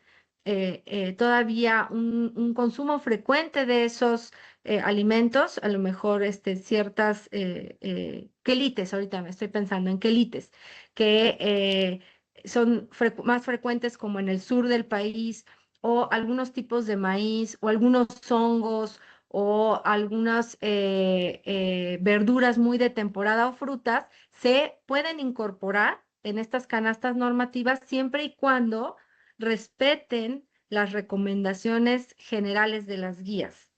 todavía un consumo frecuente de esos alimentos, a lo mejor ciertas quelites, ahorita me estoy pensando en quelites, que son más frecuentes como en el sur del país, o algunos tipos de maíz, o algunos hongos, o algunas verduras muy de temporada o frutas, se pueden incorporar en estas canastas normativas siempre y cuando respeten las recomendaciones generales de las guías.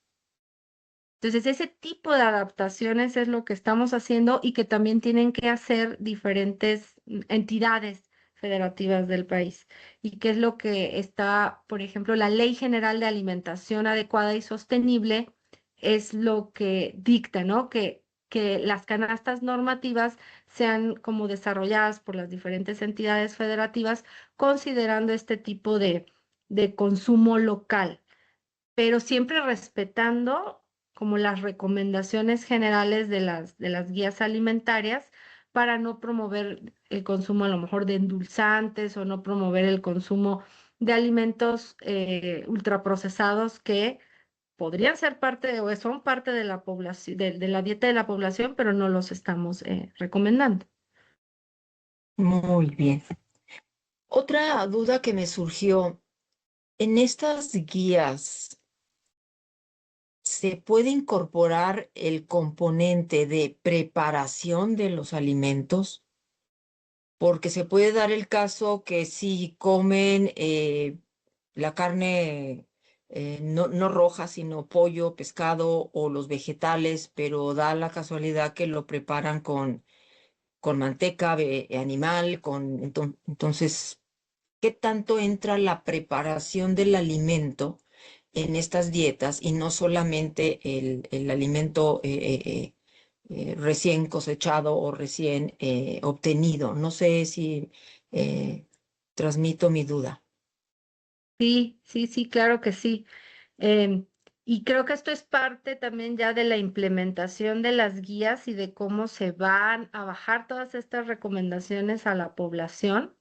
Entonces, ese tipo de adaptaciones es lo que estamos haciendo y que también tienen que hacer diferentes entidades federativas del país. Y qué es lo que está, por ejemplo, la Ley General de Alimentación Adecuada y Sostenible es lo que dicta, ¿no? Que las canastas normativas sean como desarrolladas por las diferentes entidades federativas, considerando este tipo de consumo local, pero siempre respetando como las recomendaciones generales de las guías alimentarias para no promover el consumo a lo mejor de endulzantes o no promover el consumo de alimentos ultraprocesados que podrían ser o son parte de la población, de la dieta de la población, pero no los estamos recomendando. Muy bien. Otra duda que me surgió, en estas guías, ¿se puede incorporar el componente de preparación de los alimentos? Porque se puede dar el caso que si comen la carne no roja, sino pollo, pescado o los vegetales, pero da la casualidad que lo preparan con manteca animal, entonces, ¿qué tanto entra la preparación del alimento en estas dietas y no solamente el alimento recién cosechado o recién obtenido? No sé si eh, transmito mi duda. Sí, sí, sí, claro que sí. Em, y creo que esto es parte también ya de la implementación de las guías y de cómo se van a bajar todas estas recomendaciones a la población.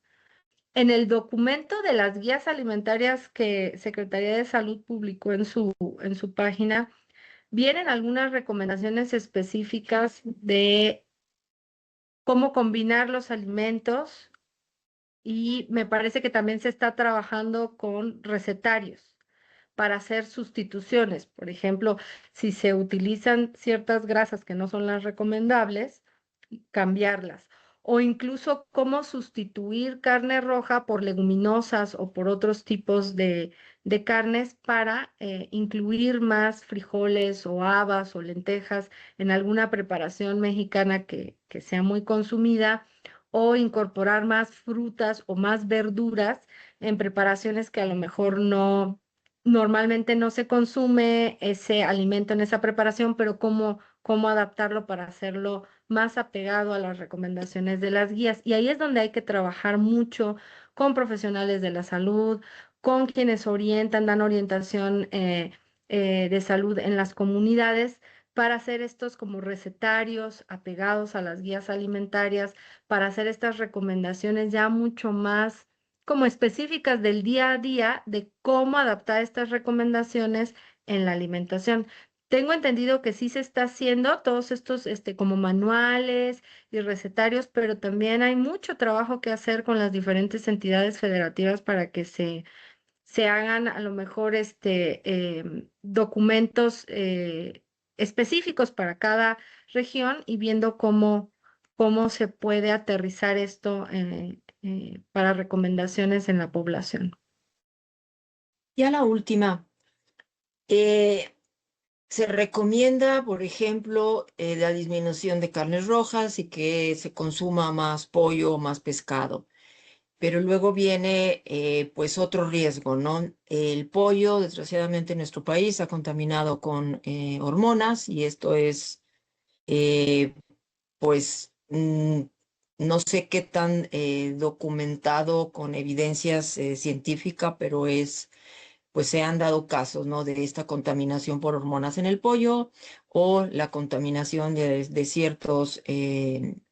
En el documento de las guías alimentarias que Secretaría de Salud publicó en su página, vienen algunas recomendaciones específicas de cómo combinar los alimentos y me parece que también se está trabajando con recetarios para hacer sustituciones. Por ejemplo, si se utilizan ciertas grasas que no son las recomendables, cambiarlas. O incluso cómo sustituir carne roja por leguminosas o por otros tipos de carnes para incluir más frijoles o habas o lentejas en alguna preparación mexicana que sea muy consumida o incorporar más frutas o más verduras en preparaciones que a lo mejor no, normalmente no se consume ese alimento en esa preparación, pero cómo adaptarlo para hacerlo más apegado a las recomendaciones de las guías. Y ahí es donde hay que trabajar mucho con profesionales de la salud, con quienes orientan, dan orientación de salud en las comunidades para hacer estos como recetarios apegados a las guías alimentarias, para hacer estas recomendaciones ya mucho más como específicas del día a día de cómo adaptar estas recomendaciones en la alimentación. Tengo entendido que sí se está haciendo todos estos como manuales y recetarios, pero también hay mucho trabajo que hacer con las diferentes entidades federativas para que se hagan a lo mejor documentos específicos para cada región y viendo cómo se puede aterrizar esto para recomendaciones en la población. Ya la última, eh, se recomienda, por ejemplo, la disminución de carnes rojas y que se consuma más pollo o más pescado. Pero luego viene pues otro riesgo, ¿no? El pollo, desgraciadamente en nuestro país, está contaminado con hormonas y esto es, pues, no sé qué tan documentado con evidencias científicas, pero pues se han dado casos, ¿no? De esta contaminación por hormonas en el pollo o la contaminación de ciertos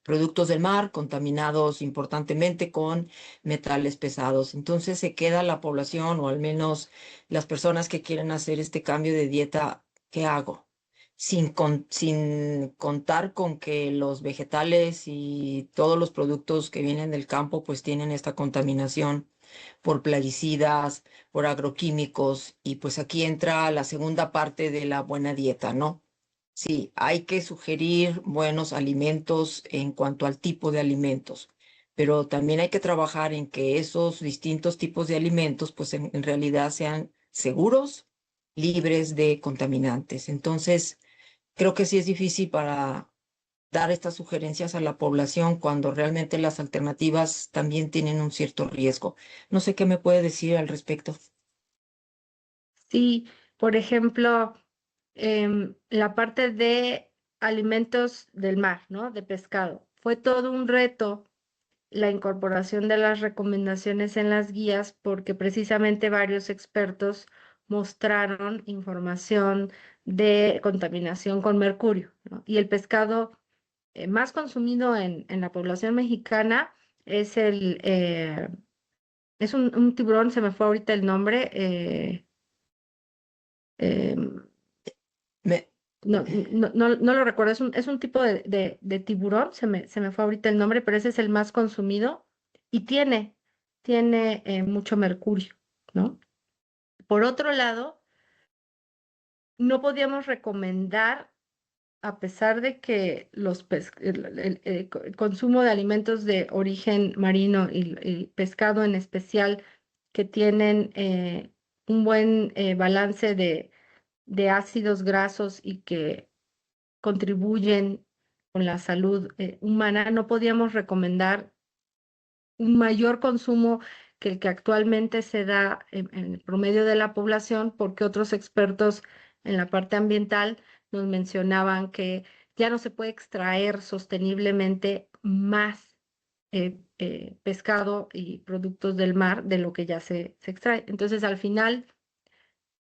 productos del mar contaminados importantemente con metales pesados. Entonces se queda la población o al menos las personas que quieren hacer este cambio de dieta, ¿qué hago? Sin contar con que los vegetales y todos los productos que vienen del campo pues tienen esta contaminación por plaguicidas, por agroquímicos, y pues aquí entra la segunda parte de la buena dieta, ¿no? Sí, hay que sugerir buenos alimentos en cuanto al tipo de alimentos, pero también hay que trabajar en que esos distintos tipos de alimentos pues en realidad sean seguros, libres de contaminantes. Entonces, creo que sí es difícil dar estas sugerencias a la población cuando realmente las alternativas también tienen un cierto riesgo. No sé qué me puede decir al respecto. Sí, por ejemplo, la parte de alimentos del mar, ¿no? De pescado. Fue todo un reto la incorporación de las recomendaciones en las guías porque precisamente varios expertos mostraron información de contaminación con mercurio, ¿no? Y el pescado más consumido en la población mexicana es es un tiburón, se me fue ahorita el nombre, em, Me- no lo recuerdo, es un tipo de tiburón, se me fue ahorita el nombre, pero ese es el más consumido y tiene mucho mercurio, ¿no? Por otro lado, no podíamos recomendar, a pesar de que el consumo de alimentos de origen marino y pescado en especial, que tienen un buen balance de ácidos grasos y que contribuyen con la salud humana, no podíamos recomendar un mayor consumo que el que actualmente se da en el promedio de la población, porque otros expertos en la parte ambiental nos mencionaban que ya no se puede extraer sosteniblemente más pescado y productos del mar de lo que ya se extrae. Entonces, al final,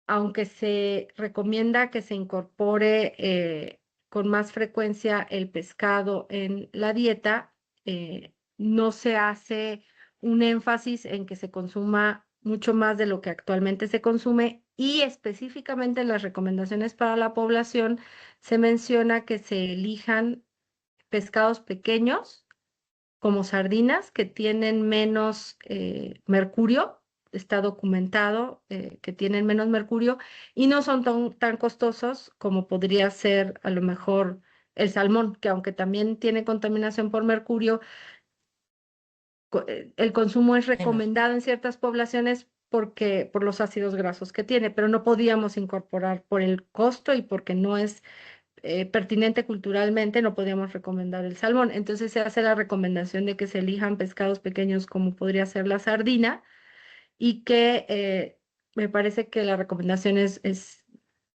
aunque se recomienda que se incorpore con más frecuencia el pescado en la dieta, no se hace un énfasis en que se consuma mucho más de lo que actualmente se consume y específicamente en las recomendaciones para la población se menciona que se elijan pescados pequeños como sardinas que tienen menos mercurio, está documentado que tienen menos mercurio y no son tan costosos como podría ser a lo mejor el salmón, que aunque también tiene contaminación por mercurio, el consumo es Menos. recomendado en ciertas poblaciones porque por los ácidos grasos que tiene, pero no podíamos incorporar por el costo y porque no es pertinente culturalmente, no podíamos recomendar el salmón. Entonces se hace la recomendación de que se elijan pescados pequeños como podría ser la sardina y que me parece que la recomendación es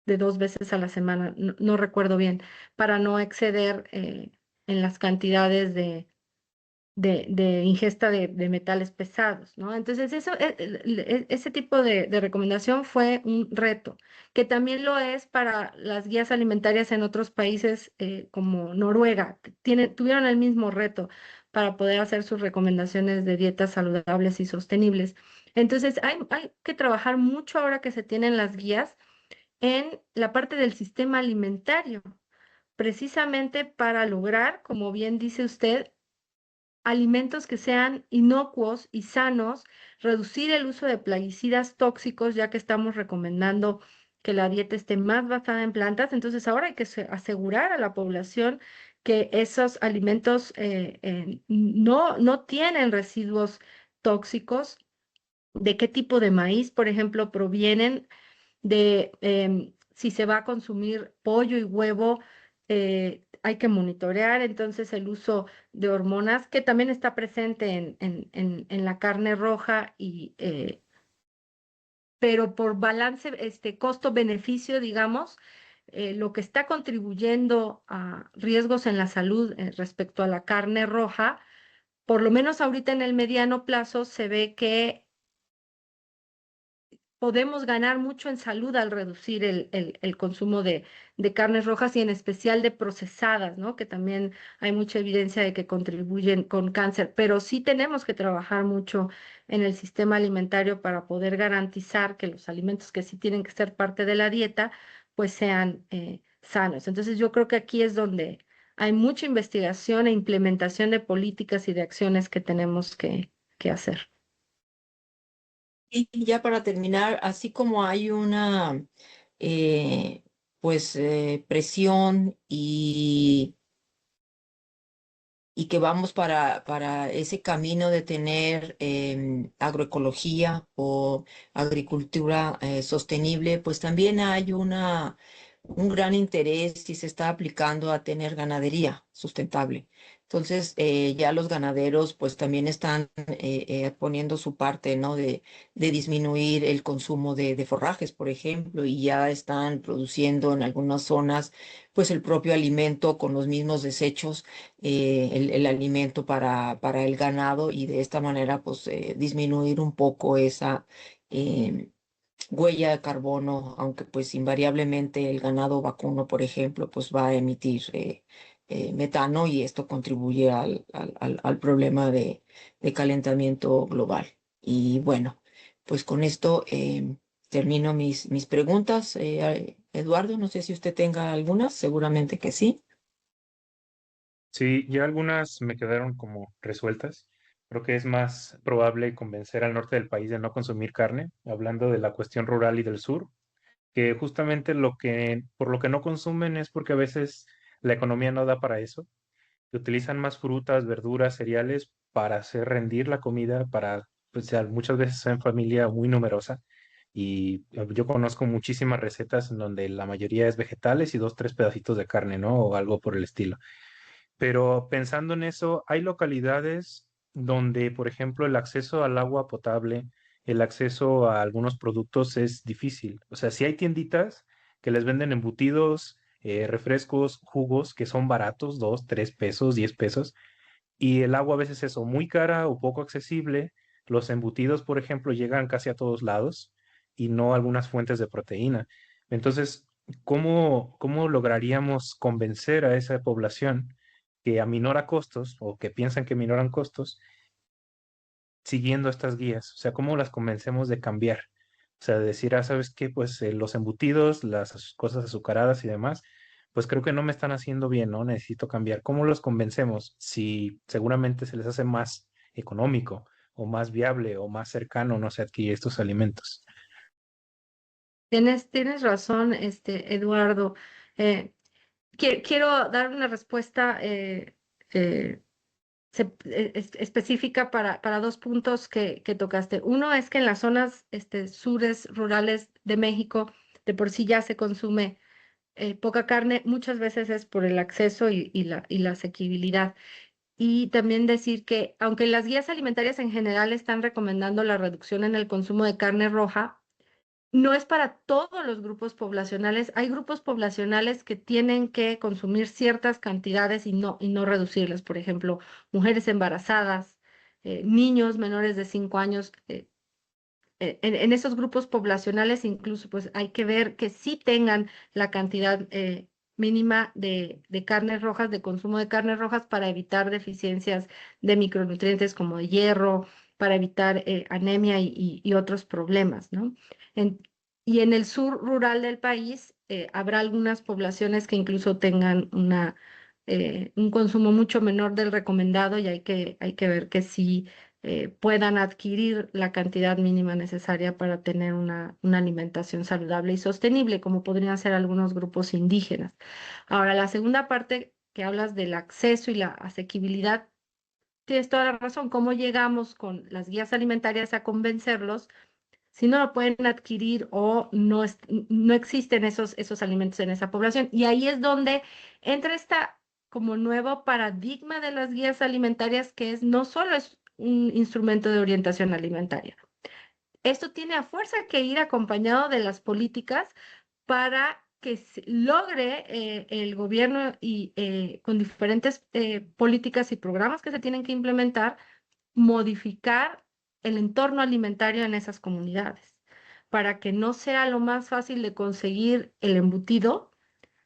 de 2 veces a la semana, no recuerdo bien, para no exceder en las cantidades de ingesta de metales pesados, ¿no? Entonces, ese tipo de recomendación fue un reto, que también lo es para las guías alimentarias en otros países como Noruega. Tuvieron el mismo reto para poder hacer sus recomendaciones de dietas saludables y sostenibles. Entonces, hay que trabajar mucho ahora que se tienen las guías en la parte del sistema alimentario, precisamente para lograr, como bien dice usted, alimentos que sean inocuos y sanos, reducir el uso de plaguicidas tóxicos, ya que estamos recomendando que la dieta esté más basada en plantas. Entonces, ahora hay que asegurar a la población que esos alimentos no tienen residuos tóxicos. ¿De qué tipo de maíz, por ejemplo, provienen? De si se va a consumir pollo y huevo, hay que monitorear entonces el uso de hormonas que también está presente en la carne roja pero por balance, costo-beneficio, digamos, lo que está contribuyendo a riesgos en la salud respecto a la carne roja, por lo menos ahorita en el mediano plazo se ve que podemos ganar mucho en salud al reducir el consumo de carnes rojas y en especial de procesadas, ¿no? Que también hay mucha evidencia de que contribuyen con cáncer, pero sí tenemos que trabajar mucho en el sistema alimentario para poder garantizar que los alimentos que sí tienen que ser parte de la dieta, pues sean sanos. Entonces yo creo que aquí es donde hay mucha investigación e implementación de políticas y de acciones que tenemos que hacer. Y ya para terminar, así como hay una presión y que vamos para ese camino de tener agroecología o agricultura sostenible, pues también hay un gran interés y se está aplicando a tener ganadería sustentable. Entonces, ya los ganaderos pues también están poniendo su parte, ¿no? De disminuir el consumo de forrajes, por ejemplo, y ya están produciendo en algunas zonas pues el propio alimento con los mismos desechos, el alimento para el ganado y de esta manera pues disminuir un poco esa eh, huella de carbono, aunque pues invariablemente el ganado vacuno, por ejemplo, pues va a emitir metano y esto contribuye al problema de calentamiento global. Y bueno, pues con esto termino mis preguntas. Eduardo, no sé si usted tenga algunas, seguramente que sí. Sí, ya algunas me quedaron como resueltas. Creo que es más probable convencer al norte del país de no consumir carne, hablando de la cuestión rural y del sur, que justamente por lo que no consumen es porque a veces la economía no da para eso. Que utilizan más frutas, verduras, cereales para hacer rendir la comida, pues ya muchas veces en familia muy numerosa. Y yo conozco muchísimas recetas en donde la mayoría es vegetales y dos, tres pedacitos de carne, ¿no? O algo por el estilo. Pero pensando en eso, hay localidades donde, por ejemplo, el acceso al agua potable, el acceso a algunos productos es difícil. O sea, sí hay tienditas que les venden embutidos, refrescos, jugos que son baratos, 2, 3 pesos, 10 pesos, y el agua a veces es o muy cara o poco accesible. Los embutidos, por ejemplo, llegan casi a todos lados y no a algunas fuentes de proteína. Entonces, ¿cómo lograríamos convencer a esa población que aminora costos o que piensan que minoran costos siguiendo estas guías? O sea, ¿cómo las convencemos de cambiar? O sea, de decir, ¿sabes qué? Pues los embutidos, cosas azucaradas y demás, pues creo que no me están haciendo bien, ¿no? Necesito cambiar. ¿Cómo los convencemos? Si seguramente se les hace más económico o más viable o más cercano, no sé, adquirir estos alimentos. Tienes razón, Eduardo. Eh, quiero dar una respuesta eh, específica para dos puntos que tocaste. Uno es que en las zonas sures rurales de México de por sí ya se consume poca carne, muchas veces es por el acceso y la asequibilidad. Y también decir que aunque las guías alimentarias en general están recomendando la reducción en el consumo de carne roja, no es para todos los grupos poblacionales. Hay grupos poblacionales que tienen que consumir ciertas cantidades y no reducirlas. Por ejemplo, mujeres embarazadas, niños menores de 5 años. En esos grupos poblacionales incluso pues hay que ver que sí tengan la cantidad mínima de carnes rojas, de consumo de carnes rojas para evitar deficiencias de micronutrientes como de hierro, para evitar anemia y otros problemas, ¿no? En- y en el sur rural del país habrá algunas poblaciones que incluso tengan un consumo mucho menor del recomendado y hay que ver que sí puedan adquirir la cantidad mínima necesaria para tener una alimentación saludable y sostenible, como podrían ser algunos grupos indígenas. Ahora, la segunda parte que hablas del acceso y la asequibilidad, tienes toda la razón. ¿Cómo llegamos con las guías alimentarias a convencerlos si no lo pueden adquirir o no existen esos alimentos en esa población? Y ahí es donde entra esta como nuevo paradigma de las guías alimentarias, que es no solo es un instrumento de orientación alimentaria. Esto tiene a fuerza que ir acompañado de las políticas para que se logre el gobierno y con diferentes políticas y programas que se tienen que implementar modificar el entorno alimentario en esas comunidades, para que no sea lo más fácil de conseguir el embutido,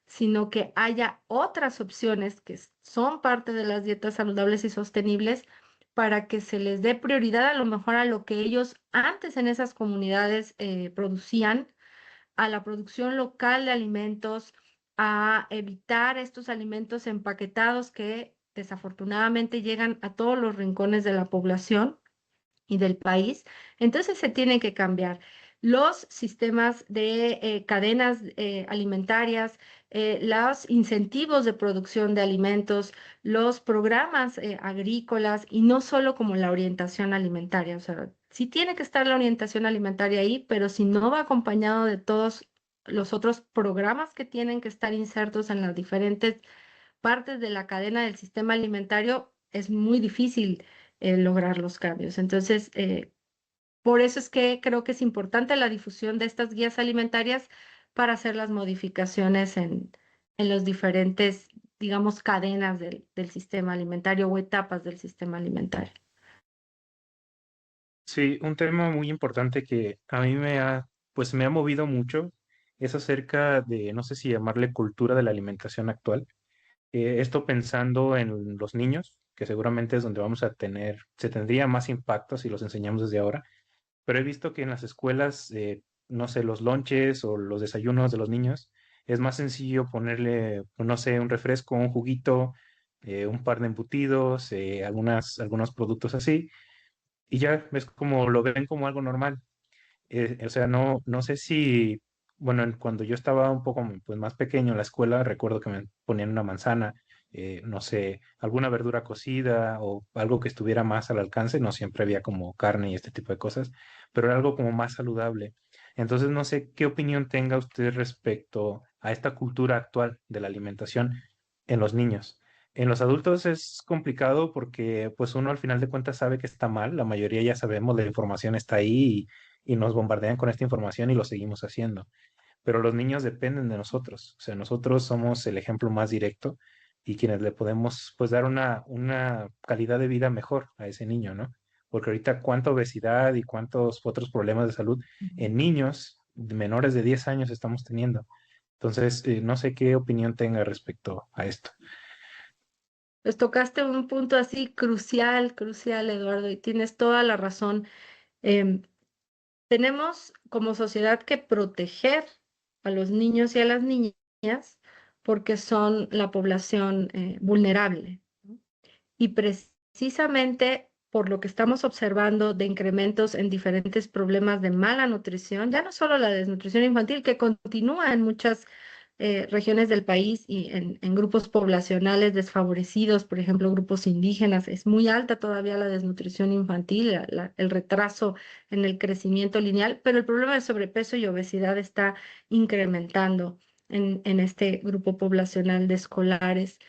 sino que haya otras opciones que son parte de las dietas saludables y sostenibles para que se les dé prioridad a lo mejor a lo que ellos antes en esas comunidades producían, a la producción local de alimentos, a evitar estos alimentos empaquetados que desafortunadamente llegan a todos los rincones de la población y del país. Entonces se tienen que cambiar los sistemas de cadenas alimentarias, los incentivos de producción de alimentos, los programas agrícolas y no solo como la orientación alimentaria. O sea, sí tiene que estar la orientación alimentaria ahí, pero si no va acompañado de todos los otros programas que tienen que estar insertos en las diferentes partes de la cadena del sistema alimentario, es muy difícil lograr los cambios. Entonces, por eso es que creo que es importante la difusión de estas guías alimentarias para hacer las modificaciones en los diferentes, digamos, cadenas del sistema alimentario o etapas del sistema alimentario. Sí, un tema muy importante que a mí pues me ha movido mucho es acerca de, no sé si llamarle cultura de la alimentación actual. Esto pensando en los niños, que seguramente es donde se tendría más impacto si los enseñamos desde ahora, pero he visto que en las escuelas, no sé, los lonches o los desayunos de los niños, es más sencillo ponerle, no sé, un refresco, un juguito, un par de embutidos, algunos productos así, y ya ves como lo ven como algo normal. O sea, no sé si, bueno, cuando yo estaba un poco pues, más pequeño en la escuela, recuerdo que me ponían una manzana, no sé, alguna verdura cocida o algo que estuviera más al alcance, no siempre había como carne y este tipo de cosas, pero era algo como más saludable. Entonces, no sé qué opinión tenga usted respecto a esta cultura actual de la alimentación en los niños. En los adultos es complicado porque pues uno al final de cuentas sabe que está mal, la mayoría ya sabemos, la información está ahí y nos bombardean con esta información y lo seguimos haciendo. Pero los niños dependen de nosotros, o sea, nosotros somos el ejemplo más directo y quienes le podemos pues dar una calidad de vida mejor a ese niño, ¿no? Porque ahorita cuánta obesidad y cuántos otros problemas de salud en niños menores de 10 años estamos teniendo. Entonces, no sé qué opinión tenga respecto a esto. Pues tocaste un punto así crucial, crucial, Eduardo, y tienes toda la razón. Em, Tenemos como sociedad que proteger a los niños y a las niñas porque son la población vulnerable, ¿no? Y precisamente por lo que estamos observando de incrementos en diferentes problemas de mala nutrición, ya no solo la desnutrición infantil, que continúa en muchas regiones del país y en grupos poblacionales desfavorecidos, por ejemplo, grupos indígenas, es muy alta todavía la desnutrición infantil, el retraso en el crecimiento lineal, pero el problema de sobrepeso y obesidad está incrementando en este grupo poblacional de escolares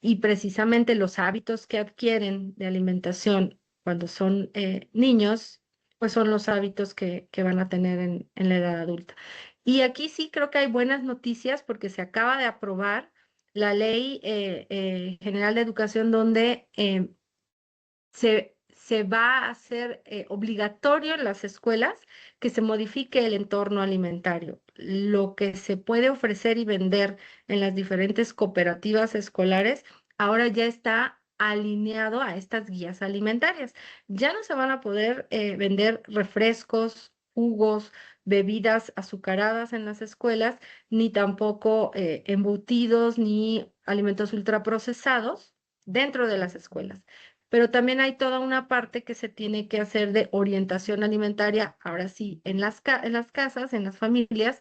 y precisamente los hábitos que adquieren de alimentación cuando son niños, pues son los hábitos que van a tener en la edad adulta. Y aquí sí creo que hay buenas noticias porque se acaba de aprobar la Ley General de Educación donde se va a hacer obligatorio en las escuelas que se modifique el entorno alimentario. Lo que se puede ofrecer y vender en las diferentes cooperativas escolares ahora ya está alineado a estas guías alimentarias. Ya no se van a poder vender refrescos, jugos, bebidas azucaradas en las escuelas, ni tampoco embutidos ni alimentos ultraprocesados dentro de las escuelas, pero también hay toda una parte que se tiene que hacer de orientación alimentaria, ahora sí, en las casas, en las familias,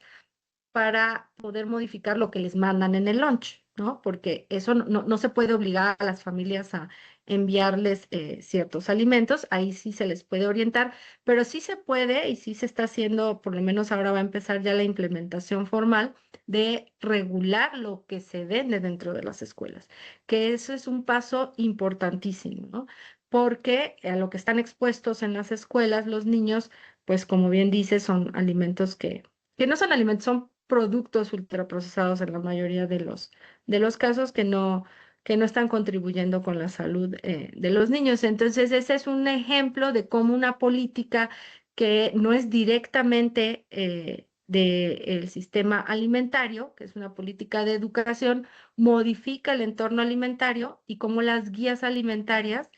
para poder modificar lo que les mandan en el lunch, ¿no? Porque eso no se puede obligar a las familias a enviarles ciertos alimentos, ahí sí se les puede orientar, pero sí se puede y sí se está haciendo, por lo menos ahora va a empezar ya la implementación formal de regular lo que se vende dentro de las escuelas, que eso es un paso importantísimo, ¿no? Porque a lo que están expuestos en las escuelas los niños, pues como bien dice, son alimentos que no son alimentos, son productos ultraprocesados en la mayoría de los casos que no están contribuyendo con la salud de los niños. Entonces, ese es un ejemplo de cómo una política que no es directamente del sistema alimentario, que es una política de educación, modifica el entorno alimentario y cómo las guías alimentarias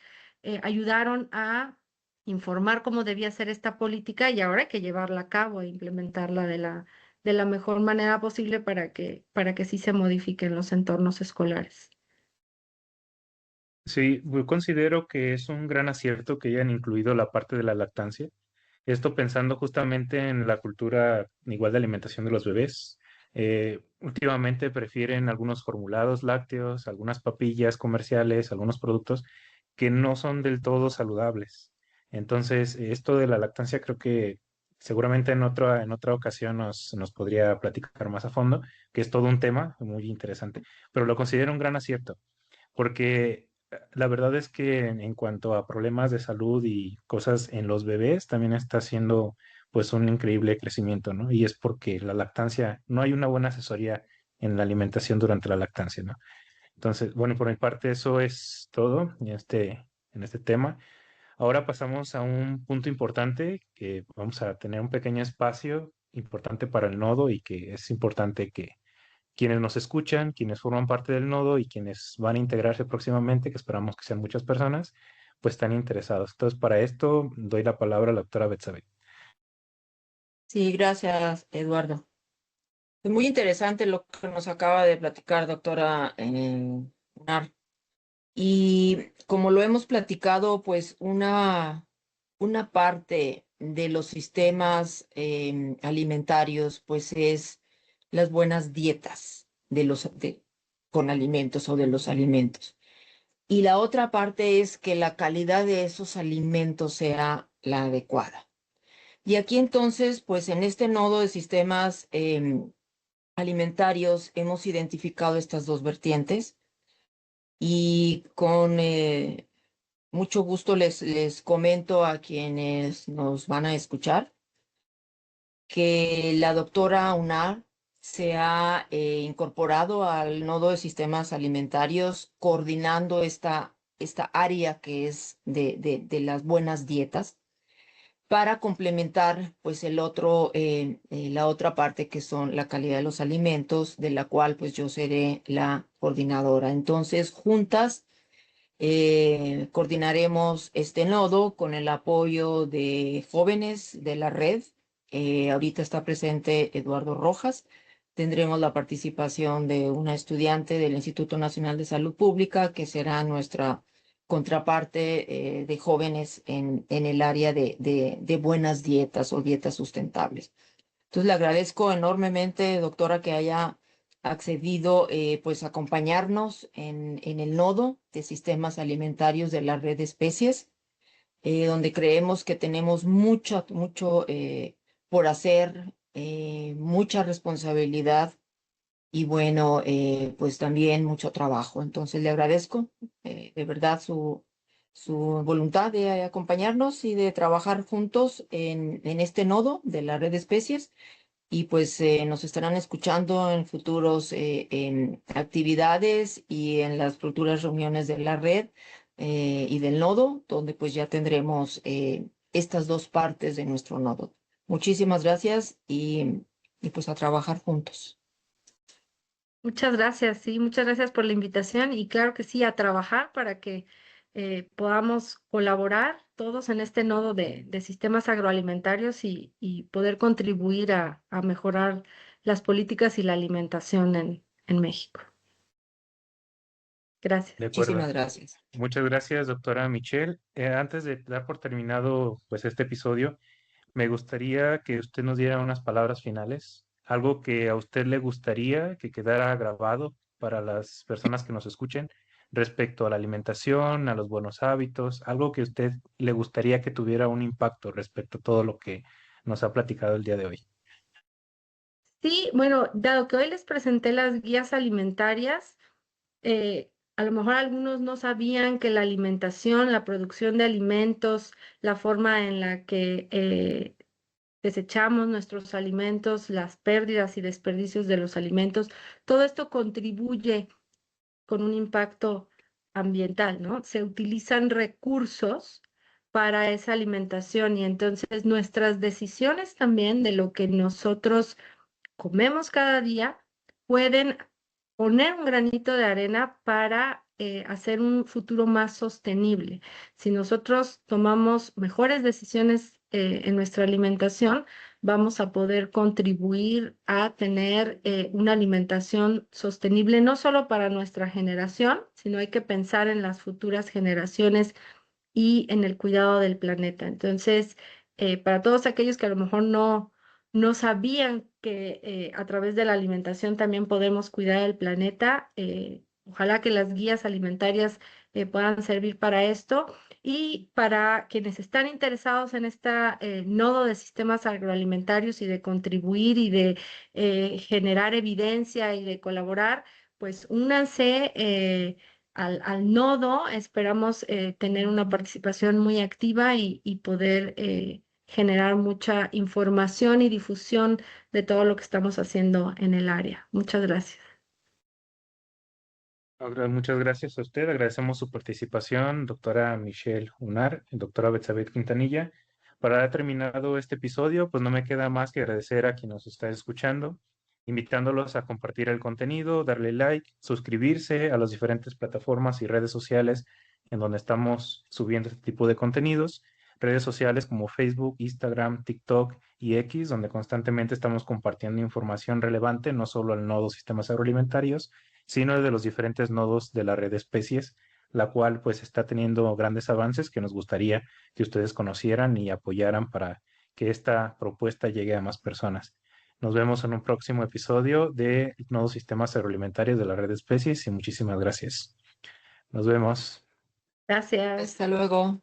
ayudaron a informar cómo debía ser esta política y ahora hay que llevarla a cabo e implementarla de la mejor manera posible para que sí se modifiquen los entornos escolares. Sí, yo considero que es un gran acierto que hayan incluido la parte de la lactancia. Esto pensando justamente en la cultura igual de alimentación de los bebés. Últimamente prefieren algunos formulados lácteos, algunas papillas comerciales, algunos productos que no son del todo saludables. Entonces, esto de la lactancia creo que seguramente en otra ocasión nos podría platicar más a fondo, que es todo un tema muy interesante, pero lo considero un gran acierto, porque la verdad es que en cuanto a problemas de salud y cosas en los bebés, también está haciendo pues un increíble crecimiento, ¿no? Y es porque la lactancia, no hay una buena asesoría en la alimentación durante la lactancia, ¿no? Entonces, bueno, por mi parte eso es todo en este tema. Ahora pasamos a un punto importante que vamos a tener un pequeño espacio importante para el nodo y que es importante que quienes nos escuchan, quienes forman parte del nodo y quienes van a integrarse próximamente, que esperamos que sean muchas personas, pues están interesados. Entonces, para esto doy la palabra a la doctora Betsabe. Sí, gracias, Eduardo. Es muy interesante lo que nos acaba de platicar, doctora Nar. Y como lo hemos platicado, pues una parte de los sistemas alimentarios, pues es las buenas dietas con alimentos o de los alimentos. Y la otra parte es que la calidad de esos alimentos sea la adecuada. Y aquí entonces, pues en este nodo de sistemas alimentarios hemos identificado estas dos vertientes y con mucho gusto les comento a quienes nos van a escuchar que la doctora Unar se ha incorporado al nodo de sistemas alimentarios coordinando esta área que es de las buenas dietas para complementar pues la otra parte que son la calidad de los alimentos, de la cual pues yo seré la coordinadora. Entonces, juntas coordinaremos este nodo con el apoyo de jóvenes de la red. Ahorita está presente Eduardo Rojas. Tendremos la participación de una estudiante del Instituto Nacional de Salud Pública, que será nuestra contraparte de jóvenes en el área de buenas dietas o dietas sustentables. Entonces, le agradezco enormemente, doctora, que haya accedido pues a acompañarnos en el nodo de sistemas alimentarios de la red de especies, donde creemos que tenemos mucho por hacer, mucha responsabilidad y bueno, pues también mucho trabajo. Entonces, le agradezco de verdad su voluntad de acompañarnos y de trabajar juntos en este nodo de la red de especies y pues nos estarán escuchando en futuros en actividades y en las futuras reuniones de la red y del nodo, donde pues ya tendremos estas dos partes de nuestro nodo. Muchísimas gracias y pues a trabajar juntos. Muchas gracias, sí, muchas gracias por la invitación y claro que sí, a trabajar para que podamos colaborar todos en este nodo de sistemas agroalimentarios y poder contribuir a mejorar las políticas y la alimentación en México. Gracias. De Muchísimas acuerdo. gracias. Muchas gracias, doctora Michelle. Antes de dar por terminado pues este episodio, me gustaría que usted nos diera unas palabras finales, algo que a usted le gustaría que quedara grabado para las personas que nos escuchen respecto a la alimentación, a los buenos hábitos, algo que a usted le gustaría que tuviera un impacto respecto a todo lo que nos ha platicado el día de hoy. Sí, bueno, dado que hoy les presenté las guías alimentarias, a lo mejor algunos no sabían que la alimentación, la producción de alimentos, la forma en la que desechamos nuestros alimentos, las pérdidas y desperdicios de los alimentos, todo esto contribuye con un impacto ambiental, ¿no? Se utilizan recursos para esa alimentación y entonces nuestras decisiones también de lo que nosotros comemos cada día pueden poner un granito de arena para hacer un futuro más sostenible. Si nosotros tomamos mejores decisiones en nuestra alimentación, vamos a poder contribuir a tener una alimentación sostenible, no solo para nuestra generación, sino hay que pensar en las futuras generaciones y en el cuidado del planeta. Entonces, para todos aquellos que a lo mejor no sabían que a través de la alimentación también podemos cuidar el planeta, ojalá que las guías alimentarias puedan servir para esto. Y para quienes están interesados en esta nodo de sistemas agroalimentarios y de contribuir y de generar evidencia y de colaborar, pues únanse al nodo. Esperamos tener una participación muy activa y poder generar mucha información y difusión de todo lo que estamos haciendo en el área. Muchas gracias. Muchas gracias a usted. Agradecemos su participación, doctora Michelle Unar y doctora Betsabeth Quintanilla. Para haber terminado este episodio, pues no me queda más que agradecer a quien nos está escuchando, invitándolos a compartir el contenido, darle like, suscribirse a las diferentes plataformas y redes sociales en donde estamos subiendo este tipo de contenidos. Redes sociales como Facebook, Instagram, TikTok y X, donde constantemente estamos compartiendo información relevante, no solo al nodo sistemas agroalimentarios, sino de los diferentes nodos de la red de especies, la cual pues está teniendo grandes avances que nos gustaría que ustedes conocieran y apoyaran para que esta propuesta llegue a más personas. Nos vemos en un próximo episodio de Nodos Sistemas Agroalimentarios de la red de especies y muchísimas gracias. Nos vemos. Gracias. Hasta luego.